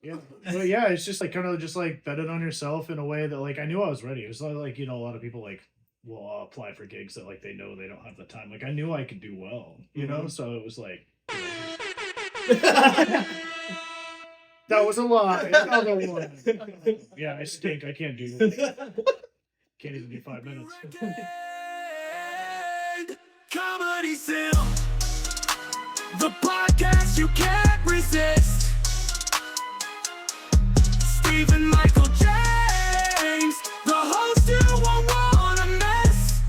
Yeah, but yeah, it's just like kind of just like bet it on yourself in a way that like I knew I was ready. It was not like a lot of people like will apply for gigs that like they know they don't have the time. Like I knew I could do well, so it was like that was a lot. Yeah, I stink. I can't do that. Can't even do 5 minutes. Comedy Simp, the podcast you can't resist. Stephen Michael James, the host you won't wanna miss.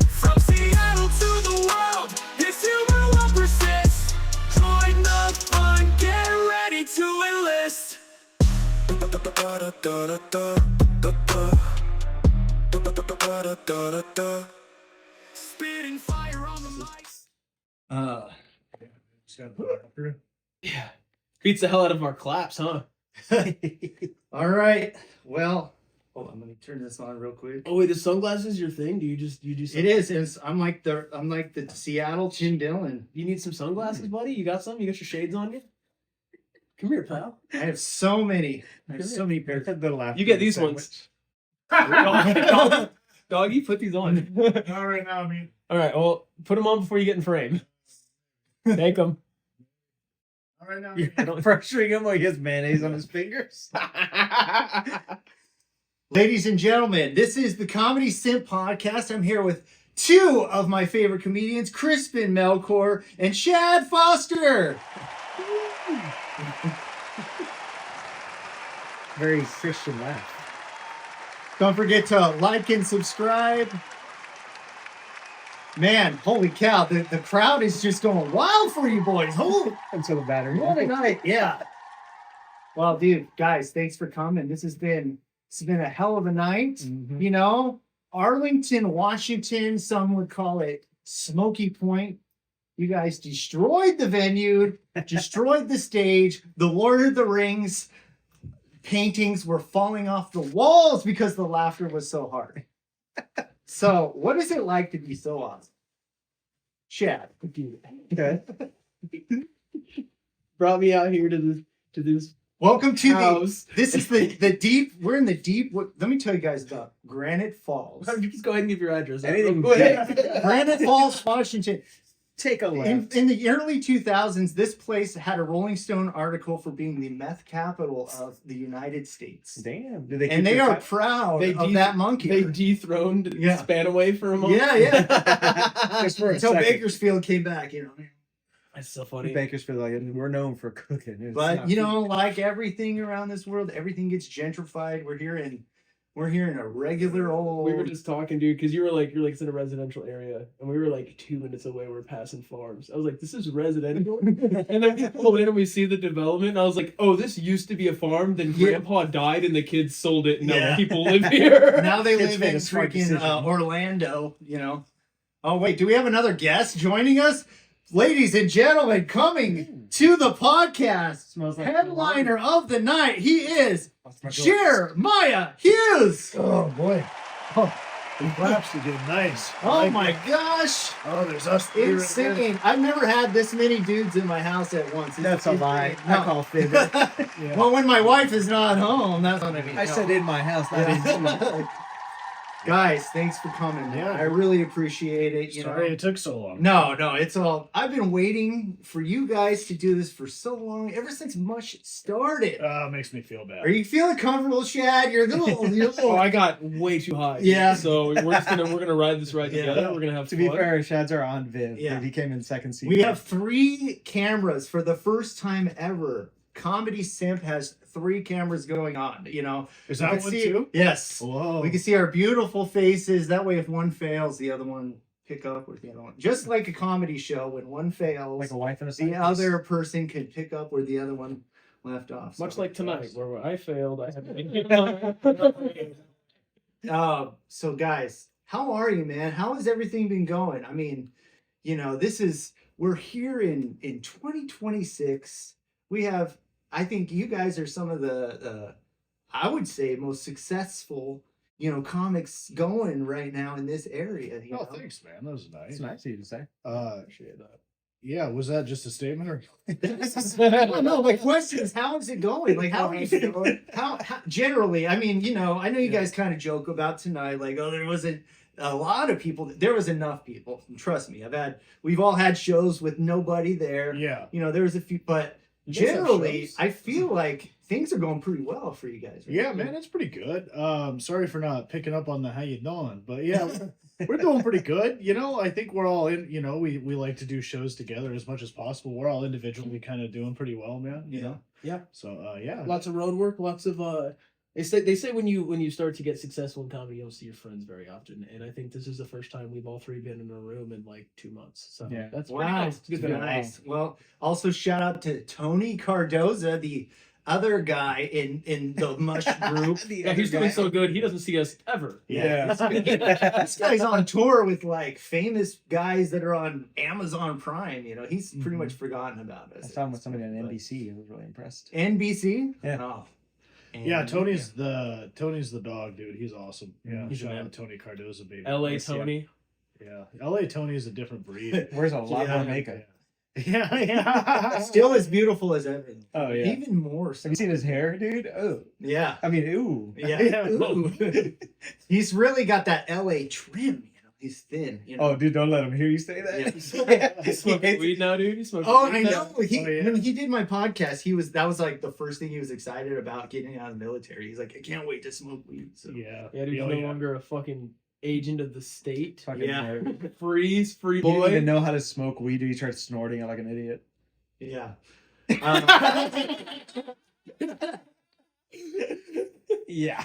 From Seattle to the world, his humor will persist. Join the fun, get ready to enlist. Spitting fire on the mic. Just gotta put it through. Yeah. Beats the hell out of our claps, huh? All right. Well, hold on. Let me turn this on real quick. Oh wait, the sunglasses your thing? Do you do something? It is. I'm like the Seattle Tim Dillon. You need some sunglasses, buddy? You got some? You got your shades on you? Come here, pal. I have so many. I have so many pairs. You get these ones. Doggy, put these on. Not right now, I mean. All right, well, put them on before you get in frame. Take them. Not right now. You're pressuring him like he has mayonnaise on his fingers. Ladies and gentlemen, this is the Comedy Simp Podcast. I'm here with two of my favorite comedians, Crispin Melchor and Shad Foster. Very Christian laugh. Don't forget to like and subscribe. Man, holy cow, the crowd is just going wild for you boys. Holy, until the battery. What a night, yeah. Well, dude, guys, thanks for coming. It's been a hell of a night. Mm-hmm. You know, Arlington, Washington, some would call it Smoky Point. You guys destroyed the venue, destroyed the stage. The Lord of the Rings paintings were falling off the walls because the laughter was so hard. So, what is it like to be so awesome? Shad. Okay. Brought me out here to this. Welcome to house. This is the deep. We're in the deep. Let me tell you guys about Granite Falls. Just go ahead and give your address. Anything. Granite Falls, Washington. Take a left. In the early 2000s, this place had a Rolling Stone article for being the meth capital of the United States. Damn. And they are proud of that monkey. They dethroned Spanaway for a moment. Yeah. Just for a Until second. Bakersfield came back, That's so funny. Bakersfield, like, we're known for cooking. It's But like everything around this world, everything gets gentrified. We're here in a regular old. We were just talking, dude, because you're like it's in a residential area, and we were like 2 minutes away. We're passing farms. I was like, this is residential, and then we pull in and we see the development. And I was like, oh, this used to be a farm. Then Grandpa died, and the kids sold it, and now people live here. Now they live in freaking Orlando. Oh wait, do we have another guest joining us? Ladies and gentlemen, coming to the podcast, headliner of the night, he is Jeremiah Hughes. Oh boy. Oh, the claps again. Nice. Oh my gosh. Oh, there's us three right there. Insane. I've never had this many dudes in my house at once. That's a lie. No. I call fibbing. Yeah. Well, when my wife is not home, that's what I mean. I said in my house, not in Guys, thanks for coming. Yeah. I really appreciate it. Sorry it took so long. No, it's all. I've been waiting for you guys to do this for so long, ever since Mush started. Makes me feel bad. Are you feeling comfortable, Shad? You're a little. Oh, I got way too high. Yeah. So we're gonna ride this ride together. We're gonna have To fun. be fair, Shads are on Viv. Yeah. He came in second season. We have 3 cameras for the first time ever. Comedy Simp has 3 cameras going on. Is that one too? Yes. Whoa. We can see our beautiful faces. That way, if one fails, the other one pick up with the other one. Just like a comedy show, when one fails, like a wife and a the son. other person can pick up where the other one left off. Much like tonight, where I failed, I had to. So guys, how are you, man? How has everything been going? I mean, we're here in 2026. We have, I think you guys are some of the I would say most successful, comics going right now in this area. Oh, thanks, man. That was nice. It's nice of you to say. Appreciate that. Yeah, was that just a statement or? No, my question is, how is it going? Like, how are you feeling? How generally? I mean, I know you guys kind of joke about tonight, like, oh, there wasn't a lot of people. There was enough people. Trust me, we've all had shows with nobody there. Yeah. There was a few, but You guys have generally, shows? I feel like things are going pretty well for you guys. Right? Yeah, man, it's pretty good. Sorry for not picking up on the how you doing, but yeah, we're doing pretty good. I think we're all in. We like to do shows together as much as possible. We're all individually kind of doing pretty well, man. You know. Yeah. So yeah. Lots of road work, lots of they say when you start to get successful in comedy, you don't see your friends very often. And I think this is the first time we've all three been in a room in like 2 months. So Yeah. that's pretty Wow, nice. It's good to know. nice. Well, also shout out to Tony Cardoza, the other guy in the Mush group. Yeah, he's doing so good. He doesn't see us ever. Yeah. This guy's on tour with like famous guys that are on Amazon Prime. He's pretty much forgotten about I us. saw him with somebody on NBC. I was really impressed. NBC. Yeah. Oh. Yeah, And- Tony's the dog, dude. He's awesome. Yeah, He's a shout man. out Tony Cardoza, baby. L.A. Yes, yeah. Tony. Yeah, L.A. Tony is a different breed. Wears a lot Yeah. more makeup. Yeah, yeah. Still as beautiful as ever. Oh, yeah. Even more so. Have you seen his hair, dude? Oh, Yeah. I mean, ooh. Yeah. Yeah. Ooh. He's really got that LA trim. He's thin. Oh, dude, don't let him hear you say that. Yeah. He's smoking weed now, dude. He's smoking Oh, weed I now. know. yeah. When he did my podcast, that was like the first thing he was excited about getting out of the military. He's like, I can't wait to smoke weed. So Yeah. Yeah, dude, he's Oh, no yeah. longer a fucking agent of the state. Fucking Yeah. nerd. Free He didn't boy. even know how to smoke weed. He started snorting it like an idiot. yeah. Yeah.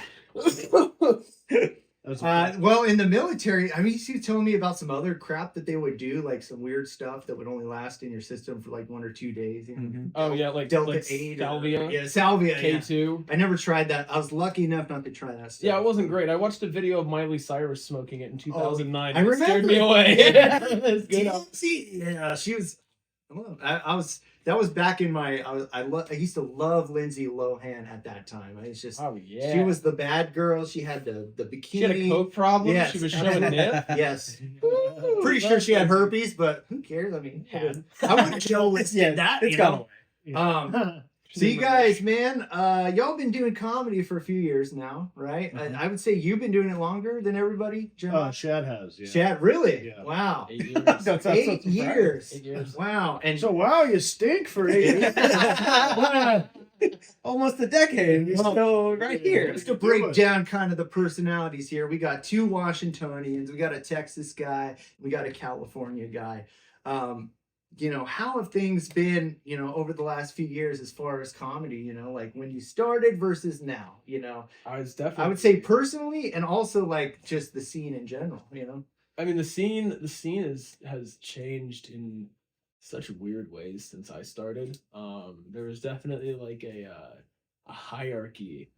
That's Well, in the military, I mean, he's telling me about some other crap that they would do, like some weird stuff that would only last in your system for like 1 or 2 days. Mhm. Oh yeah, like Delta like 8. Salvia. Yeah, Salvia. Yeah. K2. I never tried that. I was lucky enough not to try that stuff. Yeah, it wasn't great. I watched a video of Miley Cyrus smoking it in 2009. I It scared remember. me away. Yeah. It's good. Yeah, she was. I was. That was back in my. I used to love Lindsay Lohan at that time. It's just. Oh yeah. She was the bad girl. She had the bikini. She had a coke problem. Yes. She was showing nip. Yes. Pretty sure she had herpes, but who cares? I mean, I wouldn't know it's that. It's you gone know? away. So you guys, man, y'all been doing comedy for a few years now, right? I would say you've been doing it longer than everybody, Jeremiah. Shad has. Yeah. Chad, really? Yeah. Wow. 8 years. Don't sound so 8 surprised. years. 8 years. Wow. And So wow, you stink for 8 years. Almost a decade. You're still right here. just to break down kind of the personalities here, we got 2 Washingtonians, we got a Texas guy, we got a California guy. How have things been, over the last few years as far as comedy, like when you started versus now, I was definitely. I would say personally and also like just the scene in general, I mean, the scene has changed in such weird ways since I started. There was definitely like a hierarchy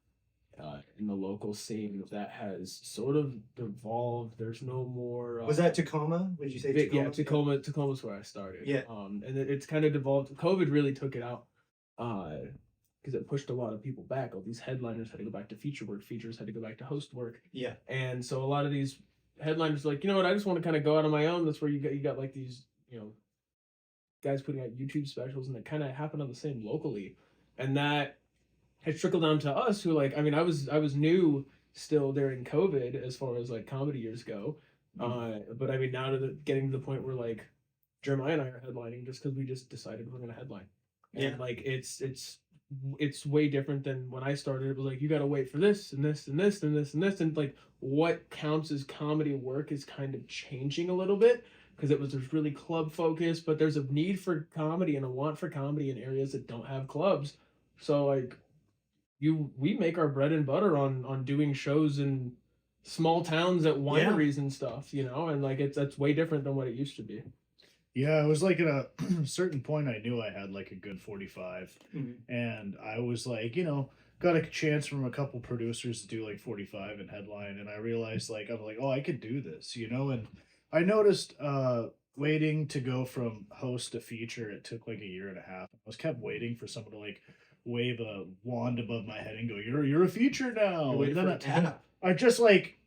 in the local scene that has sort of devolved. There's no more. Was that Tacoma? Would you say Tacoma? Yeah, Tacoma's where I started. Yeah. And it's kind of devolved. COVID really took it out. Because it pushed a lot of people back. All these headliners had to go back to feature work. Features had to go back to host work. Yeah. And so a lot of these headliners like, you know what, I just want to kind of go out on my own. That's where you got like these, guys putting out YouTube specials, and it kind of happened on the same locally. And that has trickled down to us who like, I mean, I was new still during COVID as far as like comedy years go. But I mean, now getting to the point where like Jeremiah and I are headlining just because we just decided we're going to headline. And Yeah. like, it's way different than when I started. It was like, you got to wait for this and this and this and this and this. And like what counts as comedy work is kind of changing a little bit because there's really club focused, but there's a need for comedy and a want for comedy in areas that don't have clubs. So like we make our bread and butter on doing shows in small towns at wineries and stuff, and like that's way different than what it used to be. Yeah, it was like at a certain point I knew I had like a good 45. Mhm. And I was like, got a chance from a couple producers to do like 45 and headline. And I realized I'm like, oh, I could do this, and I noticed waiting to go from host to feature, it took like a year and a half. I was kept waiting for someone to like wave a wand above my head and go, you're a feature now. You're waiting And for a then tap. I just like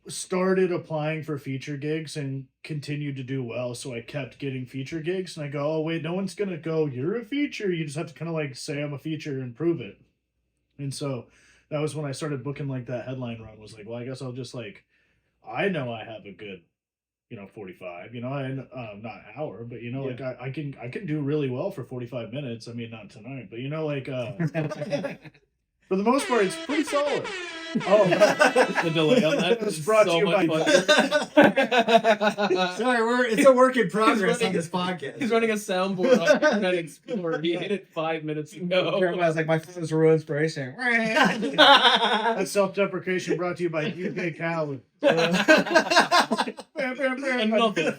started applying for feature gigs and continued to do well, so I kept getting feature gigs, and I go, oh wait, no one's gonna go, you're a feature, you just have to kind of like say I'm a feature and prove it. And so that was when I started booking like that headline run, was like, well, I guess I'll just like, I know I have a good 45, and not hour, but like I can do really well for 45 minutes. I mean, not tonight, but like for the most part, it's pretty solid. Oh, the delay on that It's is brought so to you much by- fun. Sorry, it's a work in progress on this podcast. He's running a soundboard on Internet Explorer. He hit it 5 minutes ago. Everybody's like, my phone is a real inspiration. That self-deprecation brought to you by UK Cali. And nothing.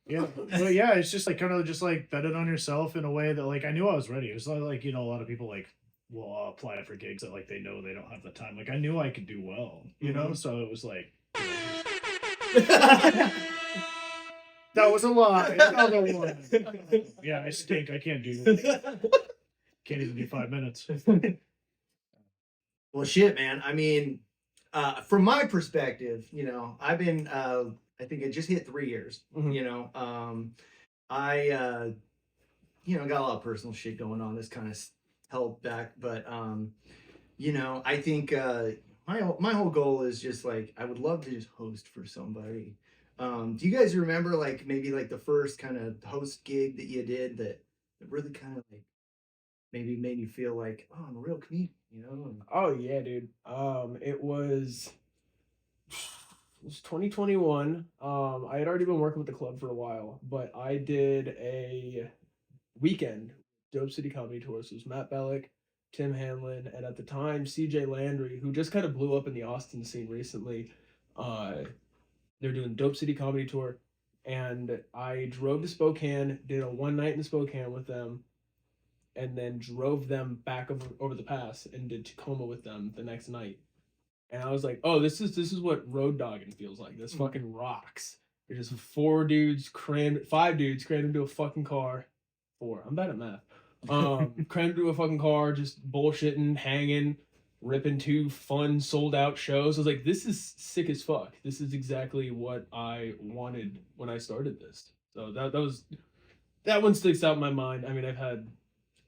Yeah, but yeah, it's just like kind of just like betting on yourself in a way that like I knew I was ready. It was not like a lot of people like will apply for gigs that like they know they don't have the time. Like I knew I could do well, so it was like that was a lie. Another one. Yeah, I stink. I can't do that. Can't even do 5 minutes. Well, shit, man. I mean, from my perspective, I've been, I think I just hit 3 years. I, got a lot of personal shit going on. This kind of held back, but, I think my whole goal is just like I would love to just host for somebody. Do you guys remember like maybe like the first kind of host gig that you did that really kind of like maybe made you feel like, oh, I'm a real comedian, Oh yeah, dude. It was 2021. I had already been working with the club for a while, but I did a weekend Dope City Comedy Tour. So it was Matt Bellick, Tim Hanlon, and at the time CJ Landry, who just kind of blew up in the Austin scene recently. They're doing Dope City Comedy Tour, and I drove to Spokane, did a one night in Spokane with them, and then drove them back over the pass and did Tacoma with them the next night. And I was like, oh, this is what road dogging feels like. This fucking rocks. There's just 5 dudes crammed into a fucking car. 4. I'm bad at math. Crammed into a fucking car, just bullshitting, hanging, ripping 2 fun sold out shows. I was like, this is sick as fuck. This is exactly what I wanted when I started this. So that one sticks out in my mind. I mean, I've had.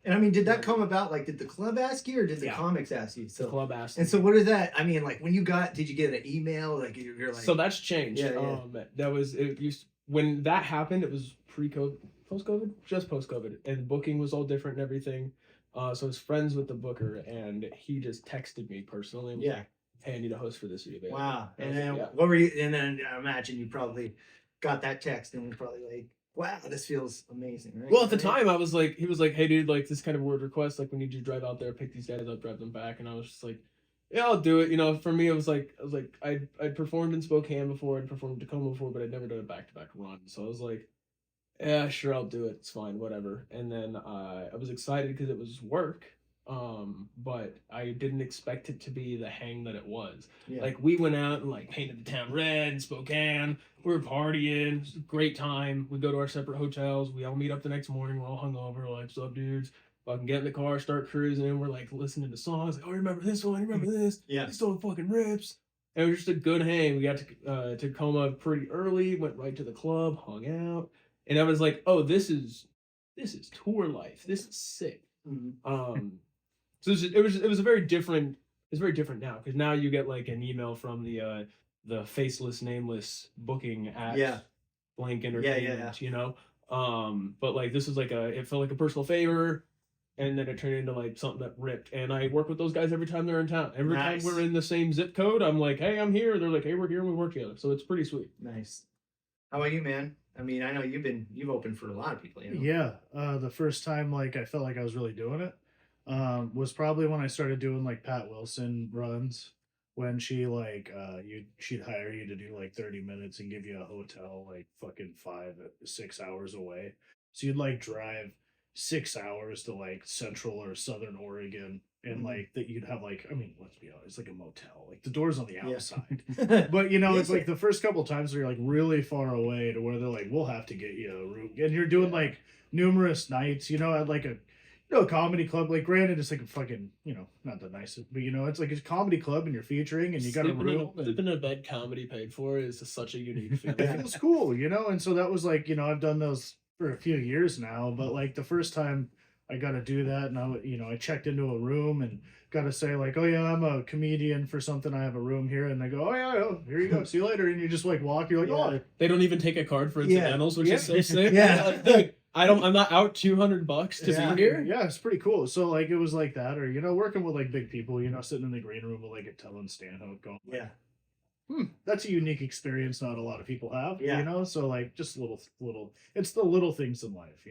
And I mean, did that come about? Like, did the club ask you, or did the comics ask you? So the club asked. And so, what is that? I mean, like, when did you get an email? Like, you're like. So that's changed. Yeah. That was when that happened. It was pre-COVID, post-COVID, just post-COVID, and booking was all different and everything. So I was friends with the booker, and he just texted me personally. And was like, hey, I need a host for this video. Wow. And then what were you? And then I imagine you probably got that text and was probably like, wow, this feels amazing, right? Well, at the time, he was like, hey, dude, like, this kind of weird request, like, we need you to drive out there, pick these guys up, drive them back, and I was just like, yeah, I'll do it. For me, it was like, I'd performed in Spokane before, I'd performed in Tacoma before, but I'd never done a back-to-back run, so I was like, yeah, sure, I'll do it, it's fine, whatever. And then I was excited because it was work, but I didn't expect it to be the hang that it was. Yeah. Like, we went out and like painted the town red in Spokane. We were partying. It was a great time. We go to our separate hotels. We all meet up the next morning. We're all hungover. We're like, what's up, dudes? Fucking get in the car, start cruising. We're like listening to songs. Like, oh, remember this one? Remember this? Yeah. This one fucking rips. And it was just a good hang. We got to Tacoma pretty early. Went right to the club, hung out, and I was like, oh, this is tour life. This is sick. Mm-hmm. So it was a very different. It's very different now because now you get like an email from the faceless, nameless booking at Blank Entertainment, But like this was like it felt like a personal favor, and then it turned into like something that ripped. And I work with those guys every time they're in town. Every time we're in the same zip code, I'm like, hey, I'm here. They're like, hey, we're here, and we work together. So it's pretty sweet. Nice. How about you, man? I mean, I know you've opened for a lot of people. Yeah. The first time like I felt like I was really doing it was probably when I started doing like Pat Wilson runs, when she like she'd hire you to do like 30 minutes and give you a hotel like fucking 5-6 hours away, so you'd like drive 6 hours to like central or southern Oregon, and like that you'd have like, I mean, let's be honest, it's like a motel, like the door's on the outside. But it's like the first couple times where you're like really far away to where they're like, we'll have to get you a room, and you're doing like numerous nights, at like a comedy club, like granted it's like a fucking, not the nicest, but it's like a comedy club and you're featuring and you got a room. Sleeping in a bed comedy paid for is such a unique feeling. It feels cool, and so that was like, I've done those for a few years now, but like the first time I got to do that, and I checked into a room and got to say like, oh yeah, I'm a comedian for something, I have a room here, and they go, oh yeah, oh, here you go, see you later, and you just like walk, you're like, oh, they don't even take a card for incidentals, which is so sick. Yeah. Like, I'm not out $200 to be here. Yeah, it's pretty cool. So like it was like that, or working with like big people, sitting in the green room with like a telling Stanhope going, Yeah. That's a unique experience not a lot of people have. Yeah. So like just little it's the little things in life,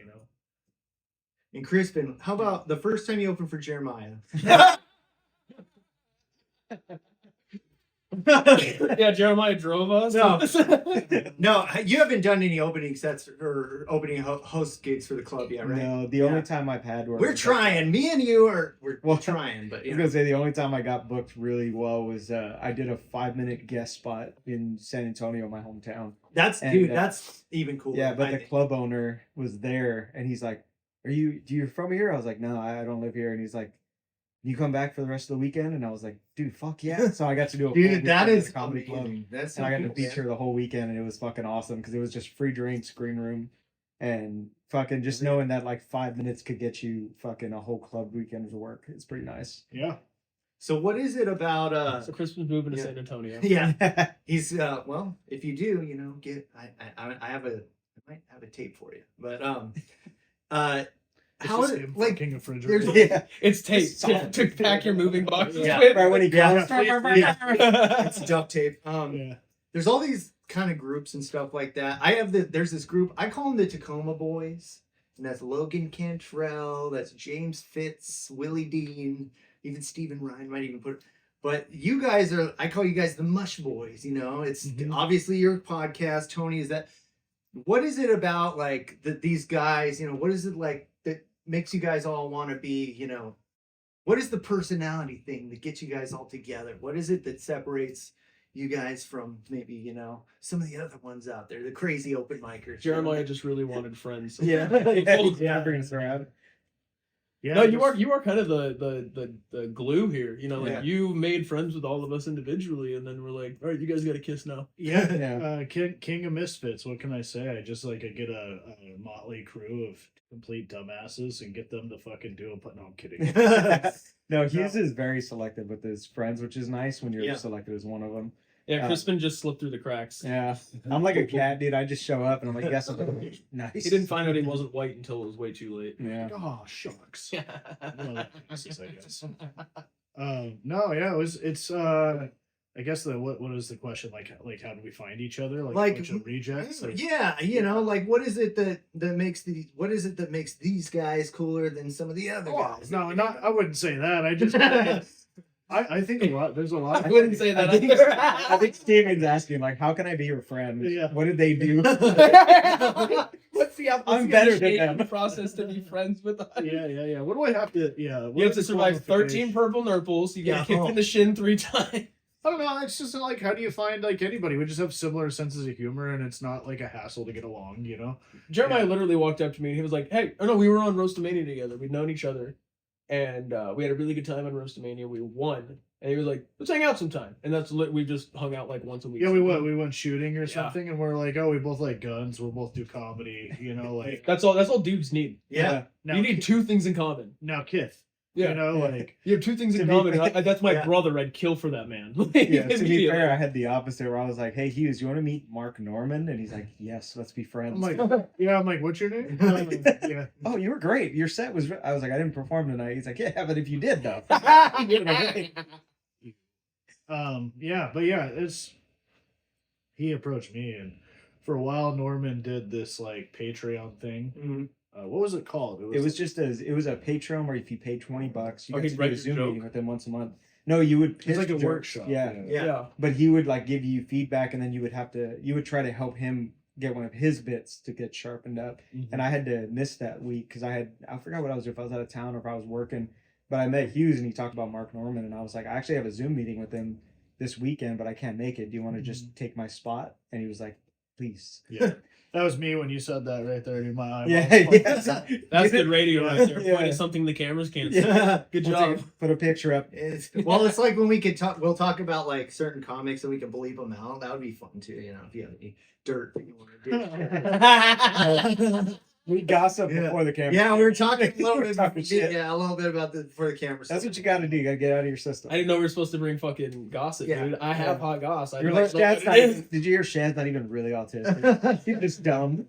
And Crispin, how about the first time you opened for Jeremiah? Yeah, Jeremiah drove us. No, you haven't done any opening sets or opening host gigs for the club yet, right? No, the only time I've had where We're trying. Me and you we're trying, but I was gonna say the only time I got booked really well was I did a 5-minute guest spot in San Antonio, my hometown. that's even cooler. Yeah, but I the think. club owner was there, and he's like, do you from here? I was like, no, I don't live here. And he's like, you come back for the rest of the weekend? And I was like, dude, fuck yeah. So I got to do a full Dude, that weekend at is the comedy club. amazing. That's And I got to cool, feature man. the whole weekend, and it was fucking awesome because it was just free drinks, green room, and fucking just knowing that like 5 minutes could get you fucking a whole club weekend of work. It's pretty nice. Yeah. So what is it about So Crispin's moving to Yeah. San Antonio. Yeah, he's well, if you do, get I might have a tape for you. But It's how just is it him like fucking a there's refrigerator. Yeah. It's tape It's solid. to pack your moving boxes Yeah. with. Right when he Yeah. comes. it's duct tape. Yeah. There's all these kind of groups and stuff like that. There's this group, I call them the Tacoma Boys, and that's Logan Cantrell, that's James Fitz, Willie Dean, even Stephen Ryan might even put. But you guys I call you guys the Mush Boys. It's obviously your podcast, Tony. What is it about like these guys? What is it like that makes you guys all want to be? What is the personality thing that gets you guys all together? What is it that separates you guys from maybe some of the other ones out there, the crazy open micers? Jeremiah just really wanted friends. Yeah. Yeah. Bringing us around. Yeah. No, you are kind of the glue here. Yeah. You made friends with all of us individually, and then we're like, all right, you guys got to kiss now. Yeah. Yeah. King of misfits. What can I say? I just I get a motley crew of complete dumbasses and get them to fucking do it. But no, I'm kidding. No, Hughes is very selective with his friends, which is nice when you're Yeah. selected as one of them. Yeah, Crispin just slipped through the cracks. Yeah. I'm like a cat, dude. I just show up and I'm like, yes, I'm nice. He didn't find out he wasn't white until it was way too late. Yeah. Oh shucks. Well, Jesus, I guess. No, yeah, it's I guess what is the question, like how do we find each other, like a bunch of rejects? Like, Yeah, like what is it that makes these guys cooler than some of the other guys? no, I wouldn't say that. I just I think there's a lot. I wouldn't say that. I think Steven's asking, like, how can I be your friend? Yeah. What did they do? What's the I'm better than initiation them. process to be friends with us? Yeah. What do I have to? Yeah, You have to survive 13 purple nurples. You get Yeah. kicked in the shin 3 times. I don't know. It's just like, how do you find like anybody? We just have similar senses of humor, and it's not like a hassle to get along. Jeremiah Yeah. literally walked up to me and he was like, "Hey, oh no, we were on Roastamania together. We'd known each other, and we had a really good time on Roastamania. We won." And he was like, "Let's hang out sometime." And we just hung out like once a week. Yeah, we went shooting or Yeah. something, and we're like, oh, we both like guns. We'll both do comedy. Like That's all dudes need. Yeah. now, You need 2 things in common. now Kith. Yeah. Like You have 2 things To in be common. fair- That's my Yeah. brother. I'd kill for that man. Yeah, to be Immediately. fair, I had the opposite where I was like, hey, Hughes, you want to meet Mark Norman? And he's like, yes, let's be friends. I'm like, yeah. I'm like, what's your name? Yeah. oh, you were great. Your set was, I was like, I didn't perform tonight. He's like, yeah, but if you did, though. Yeah, but yeah, he approached me, and for a while Norman did this like Patreon thing. Mhm. What was it called? It was a Patreon where if you paid $20, you Oh, got he'd to do write a your Zoom joke? meeting with him once a month. No, you would pitch It's like a jokes. workshop. Yeah. Yeah. But he would like give you feedback, and then you would try to help him get one of his bits to get sharpened up. Mhm. And I had to miss that week because I forgot what I was doing, if I was out of town or if I was working. But I met Hughes and he talked about Mark Norman, and I was like, I actually have a Zoom meeting with him this weekend, but I can't make it. Do you want to just take my spot? And he was like, please. Yeah. That was me when you said that right there in my eye. That's good radio right there. Yeah. Pointing something the cameras can't see. Yeah. Good We'll job. put a picture up. It's like when we could talk. We'll talk about like certain comics and we can bleep them out. That would be fun too. You know, if you have any dirt that you want to do. We gossip Yeah. before the camera. Yeah, we were talking a little bit. Talking shit. Yeah, a little bit about the before the camera. That's what you got to do. You got to get out of your system. I didn't know we were supposed to bring fucking gossip, Yeah. dude. I have hot goss. I Your don't know Shad's what not it is. even, did you hear Shad's not even really autistic? He's just dumb.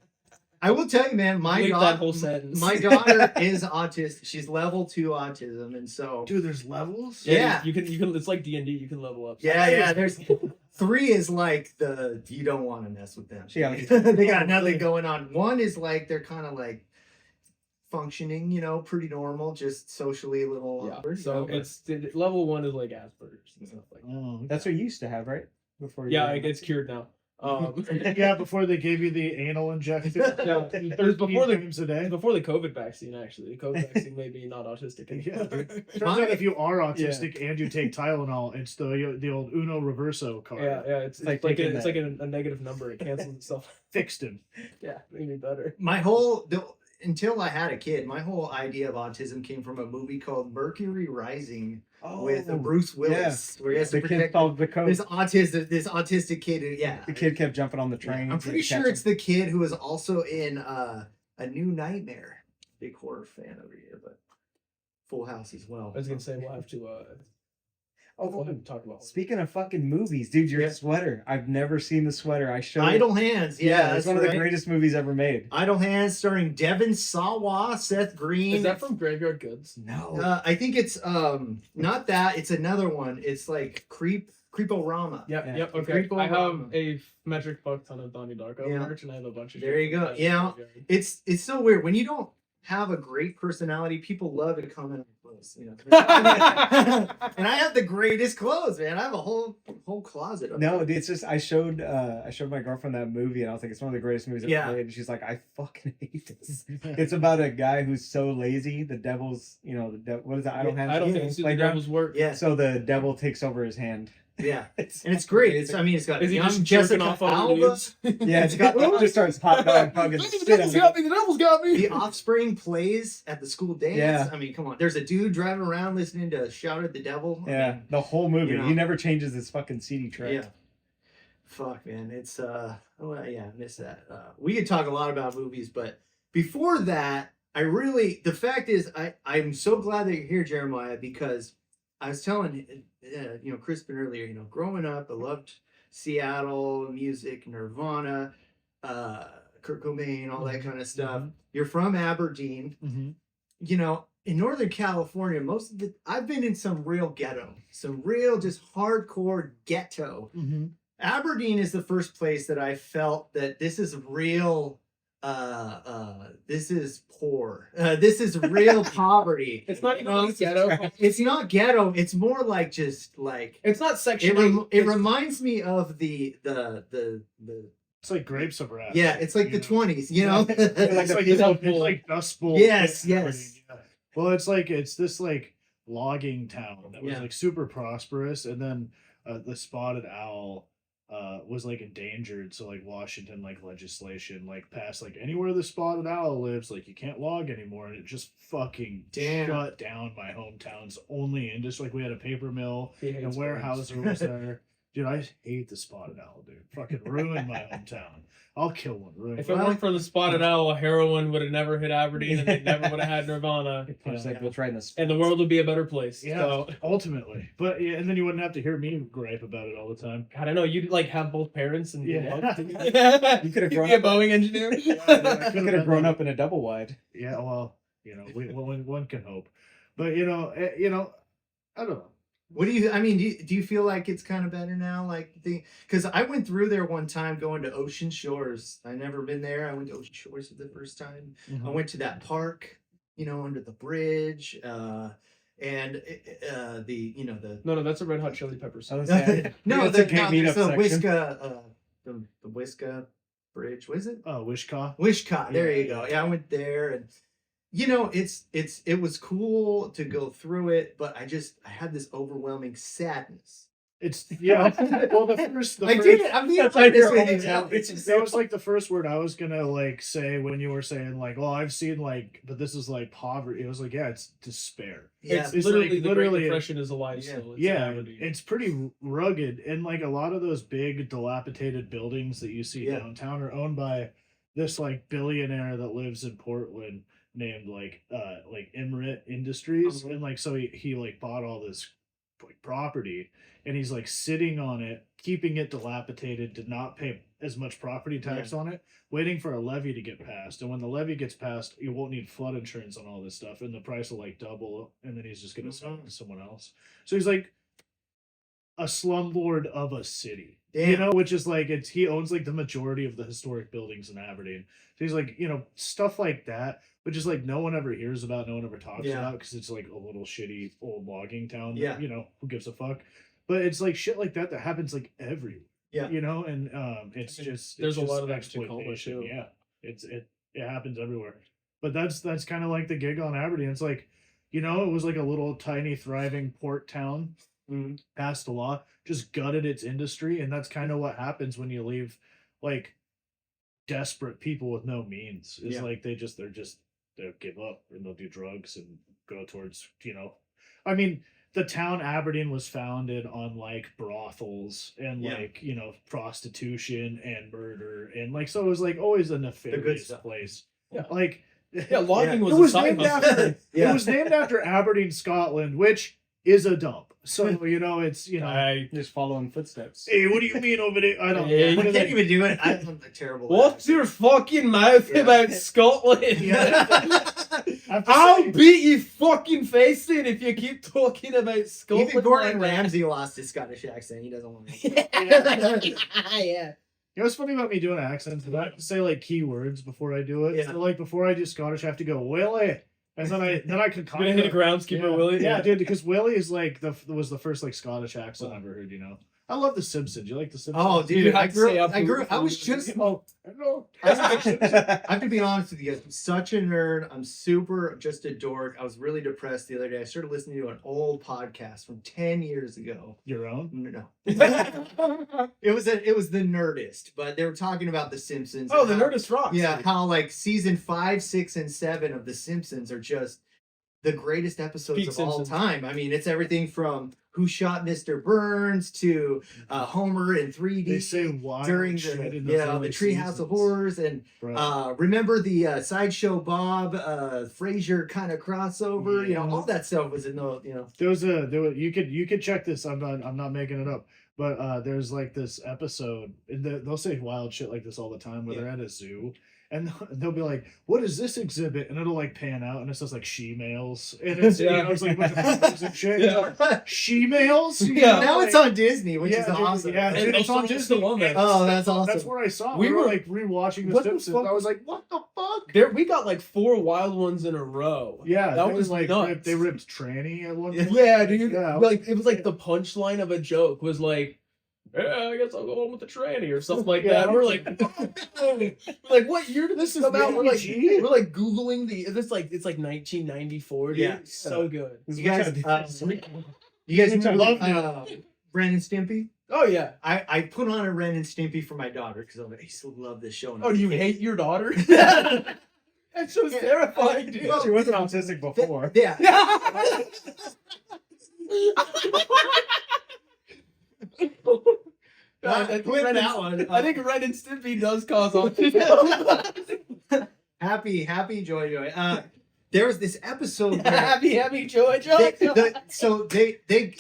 I will tell you, man. My Bleep that daughter, whole sentence. my daughter is autistic. She's level 2 autism, and so Dude, there's levels? Yeah. You can. It's like D&D. You can level up. yeah. There's 3 is like the you don't want to mess with them. Yeah. They got nothing going on. 1 is like they're kind of like functioning, you know, pretty normal, just socially a little Yeah. awkward. So you know, it's level 1 is like Asperger's and stuff like that. Oh, That's what you used to have, right? Before you Yeah, were- it gets cured now. yeah, before they gave you the anal injection. Yeah, it was before the times a day. before the COVID vaccine. Actually, the COVID vaccine made me not autistic Yeah, anymore. dude. Turns out if you are autistic and you take Tylenol, it's the old Uno Reverso card. Yeah, it's like like taking it's like a negative number. It cancels itself. Fixed him. Yeah, made me better. my until I had a kid, my whole idea of autism came from a movie called Mercury Rising with Bruce Willis, where he has to The kid protect followed the code. this autistic kid. The kid kept jumping on the train. I'm pretty sure it's the kid who was also in A New Nightmare. Big horror fan over here, but Full House as well. I was gonna say we'll have to. We'll have to talk about. Speaking of fucking movies, dude, your Yeah. sweater. I've never seen the sweater. I showed Idle Hands. Yeah, it's that's one of right. the greatest movies ever made. Idle Hands, starring Devin Sawa, Seth Green. Is that from Graveyard Goods? No. I think it's not that. It's another one. It's like Creeporama. Yep. Yeah. Yep. Okay. Creepo I have Rama. a metric fuck ton of Donnie Darko Yeah. merch, and I have a bunch of. There shit you go. from that Yeah. Graveyard. It's so weird when you don't have a great personality. People love to comment on your clothes. You know, and I have the greatest clothes, man. I have a whole closet. Of No, them. it's just I showed my girlfriend that movie and I was like, it's one of the greatest movies ever Yeah. made. And she's like, I fucking hate this. It's about a guy who's so lazy. The devil's, what is that? I don't have. I don't Yeah, think it's the playground. devil's work. Yeah, So the devil takes over his hand. yeah, and it's great. It's it's got Is he young just Jessica jerking off all the Alba, dudes? Yeah, it's got it just starts hot dog fucking The shit devil's out got of me. The devil's got me. The Offspring plays at the school dance. Yeah. I mean, come on. There's a dude driving around listening to "Shout at the Devil." I Yeah, mean, the whole movie. you know. He never changes his fucking CD track. yeah. Fuck, man. It's I miss that. We could talk a lot about movies, but before that, the fact is, I'm so glad that you're here, Jeremiah, because I was telling Crispin earlier. Growing up, I loved Seattle music, Nirvana, Kurt Cobain, all that kind of stuff. You're from Aberdeen. Mm-hmm. In Northern California, I've been in some real ghetto, some real just hardcore ghetto. Mm-hmm. Aberdeen is the first place that I felt that this is real. This is poor. This is real poverty. It's not You know, even ghetto. It's not ghetto. It's more like just like It's not section. it reminds me of the It's like grapes of wrath. yeah. It's like the 20s. You know. It's like Dust Bowl. Yes, Yeah. yes. Well, it's this like logging town that was Yeah. like super prosperous, and then the spotted owl was like endangered. So like Washington legislation passed anywhere the spotted owl lives, you can't log anymore, and it just fucking Damn. shut down my hometown's only industry. We had a paper mill He hates and Weyerhaeuser was there. Dude, I hate the spotted owl, dude. Fucking ruined my hometown. I'll kill one. Ruin If it. it weren't for the spotted owl, heroin would have never hit Aberdeen, and they never would have had Nirvana, Punch that bitch right in the and the world would be a better place. Yeah, So ultimately. But yeah, and then you wouldn't have to hear me gripe about it all the time. I don't know. You'd have both parents and Yeah. You could have You'd grown be a up. Boeing engineer. You could have grown up in a double wide. Yeah, well, one can hope. But I don't know. What do you? I mean, do you feel like it's kind of better now? Because I went through there one time going to Ocean Shores. I never been there. I went to Ocean Shores for the first time. I went to that park, under the bridge, and the No, that's a Red Hot Chili Peppers. I was saying, no, that's a gay meetup the section. Wiska, the Wiska Bridge. What is it? Oh, Wishka. Wishka. There Yeah, you go. yeah. Yeah, I went there, and it was cool to go through it, but I had this overwhelming sadness It's yeah. Well, the first. I did it. I'm being That's like your honest with you. hometown. It's just That was like the first word I was gonna like say when you were saying like, "Oh, I've seen like," but this is like poverty. It was like, yeah, it's despair. yeah. It's literally like, the literally- Great Depression is alive still. It's Yeah, Aberdeen. it's pretty rugged, and like a lot of those big dilapidated buildings that you see Yeah. downtown are owned by this like billionaire that lives in Portland named like Emirates Industries, Mhm. and like so he like bought all this like property, and he's like sitting on it, keeping it dilapidated to not pay as much property tax on it, waiting for a levy to get passed. And when the levy gets passed, you won't need flood insurance on all this stuff, and the price will like double, and then he's just gonna sell it to someone else. So he's like a slumlord of a city, you Damn. know, which is like he owns like the majority of the historic buildings in Aberdeen. So he's like, stuff like that, which is like no one ever hears about, no one ever talks Yeah. about, because it's like a little shitty old logging town. that, Yeah. who gives a fuck? But it's like shit like that happens like everywhere. Yeah. And it's I mean, just there's it's a lot just of that to Tacoma, exploitation. too. Yeah, it happens everywhere. But that's kind of like the gig on Aberdeen. It's like, it was like a little tiny thriving port town, passed a law, just gutted its industry, and that's kind of what happens when you leave like desperate people with no means. Is Yeah. like they'll give up and they'll do drugs and go towards I mean, the town Aberdeen was founded on like brothels and Yeah. like prostitution and murder, and like so it was like always a nefarious stuff. place. Yeah. Like Yeah, logging it was, was a side named hustle. after Yeah. it was named after Aberdeen, Scotland, which is a dump. So it's I, Just following footsteps. hey, what do you mean over there? I don't Hey, know. I can't even do it. I'm a terrible. what's your fucking mouth Yeah. about Scotland? Yeah. I have to I'll say- beat your fucking face in if you keep talking about Scotland. Even Gordon like that. Ramsay lost his Scottish accent. He doesn't want to. Yeah. You know what's funny about me doing accents? Is I have to say like keywords before I do it. Yeah. So like before I do Scottish, I have to go Willie, and then I can You're gonna hit a groundskeeper, yeah. Willie? Yeah, dude, because Willie is like was the first like Scottish accent Oh. I've ever heard. I love The Simpsons. You like The Simpsons? Oh, dude, Dude, I I'd say grew. up I grew. before I was we- just. Oh, I know. I have to be honest with you guys. I'm such a nerd. I'm super just a dork. I was really depressed the other day. I started listening to an old podcast from 10 years ago. Your own? No. It was the Nerdist, but they were talking about The Simpsons. Oh, and the how- Nerdist rocks. Yeah, how like season 5, 6, and 7 of The Simpsons are just the greatest episodes Peak of all Simpsons. time. I mean, it's everything from Who Shot Mr. Burns to Homer in 3D They say wild during shit the in those the early Treehouse of seasons. Horrors, and Bro. remember the Sideshow Bob Frasier kind of crossover. Yeah. All that stuff was in the You could check this. I'm not making it up. But there's like this episode, and they'll say wild shit like this all the time, where they're at a zoo, and they'll be like, "What is this exhibit?" And it'll like pan out, and it says like she-males, and it's it's like a bunch of photos and shit. Yeah. She-males. Yeah. now it's on Disney, which is dude, awesome. Yeah, dude, it's on Still Disney. on there. Oh, that's awesome. That's where I saw it. We We were were- like rewatching The What the Simpsons. fuck? I was like, "What the fuck?" We got like 4 wild ones in a row. Yeah, that they was like nuts. they ripped tranny at one point. Yeah, dude. Yeah. Like it was like the punchline of a joke was like, "Yeah, I guess I'll go home with the tranny" or something like Yeah. that. We're like, we're like, what year did this This come is out? We're like, PG? we're like googling it's like 1994. Dude. Yeah. It's so good. You guys, you guys I love remember Ren and Stimpy? Oh yeah. I put on a Ren and Stimpy for my daughter because I used to love this show. Oh, do you hate your daughter? That show's terrifying, dude. She wasn't autistic before. Yeah. I Quit that one. I think Ren and Stimpy does cause autism. Happy, joy. There was this episode where happy, joy. they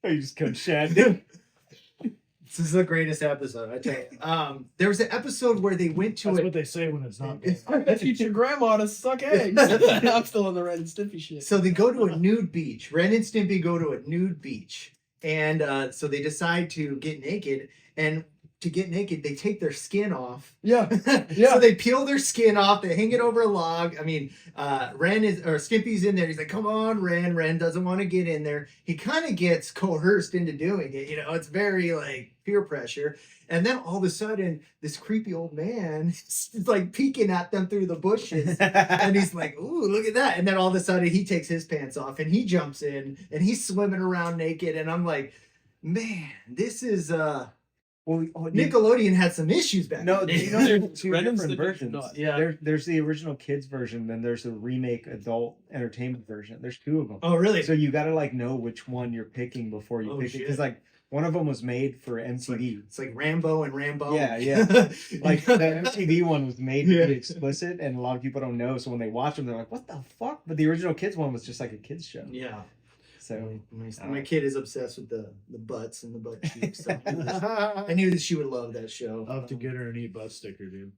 Oh, you just couldn't shed. this is the greatest episode, I tell you. There was an episode where they went to That's it. what they say when it's not good. I teach your grandma to suck eggs. I'm still on the Ren and Stimpy shit. So they go to a nude beach. Ren and Stimpy go to a nude beach. And so they decide to get naked. And to get naked, they take their skin off. Yeah. So they peel their skin off. They hang it over a log. I mean, Stimpy's in there. He's like, "Come on, Ren." Ren doesn't want to get in there. He kind of gets coerced into doing it. It's very like peer pressure. And then all of a sudden, this creepy old man is like peeking at them through the bushes. And he's like, "Ooh, look at that." And then all of a sudden he takes his pants off and he jumps in and he's swimming around naked. And I'm like, Man, this is Well, Nickelodeon had some issues back No, then. you know there's two Brennan's different the big versions. nut. Yeah. There's the original kids version, then there's the remake adult entertainment version. There's two of them. Oh, really? So you gotta like know which one you're picking before you Oh, pick it. shit. Because like one of them was made for MTV. It's like Rambo and Rambo. Yeah, yeah. Like the MTV one was made Yeah. to be explicit, and a lot of people don't know. So when they watch them, they're like, "What the fuck?" But the original kids one was just like a kids show. Yeah. So My kid is obsessed with the butts and the butt cheeks. So I knew that she would love that show. I'll have to get her an eat butt sticker, dude.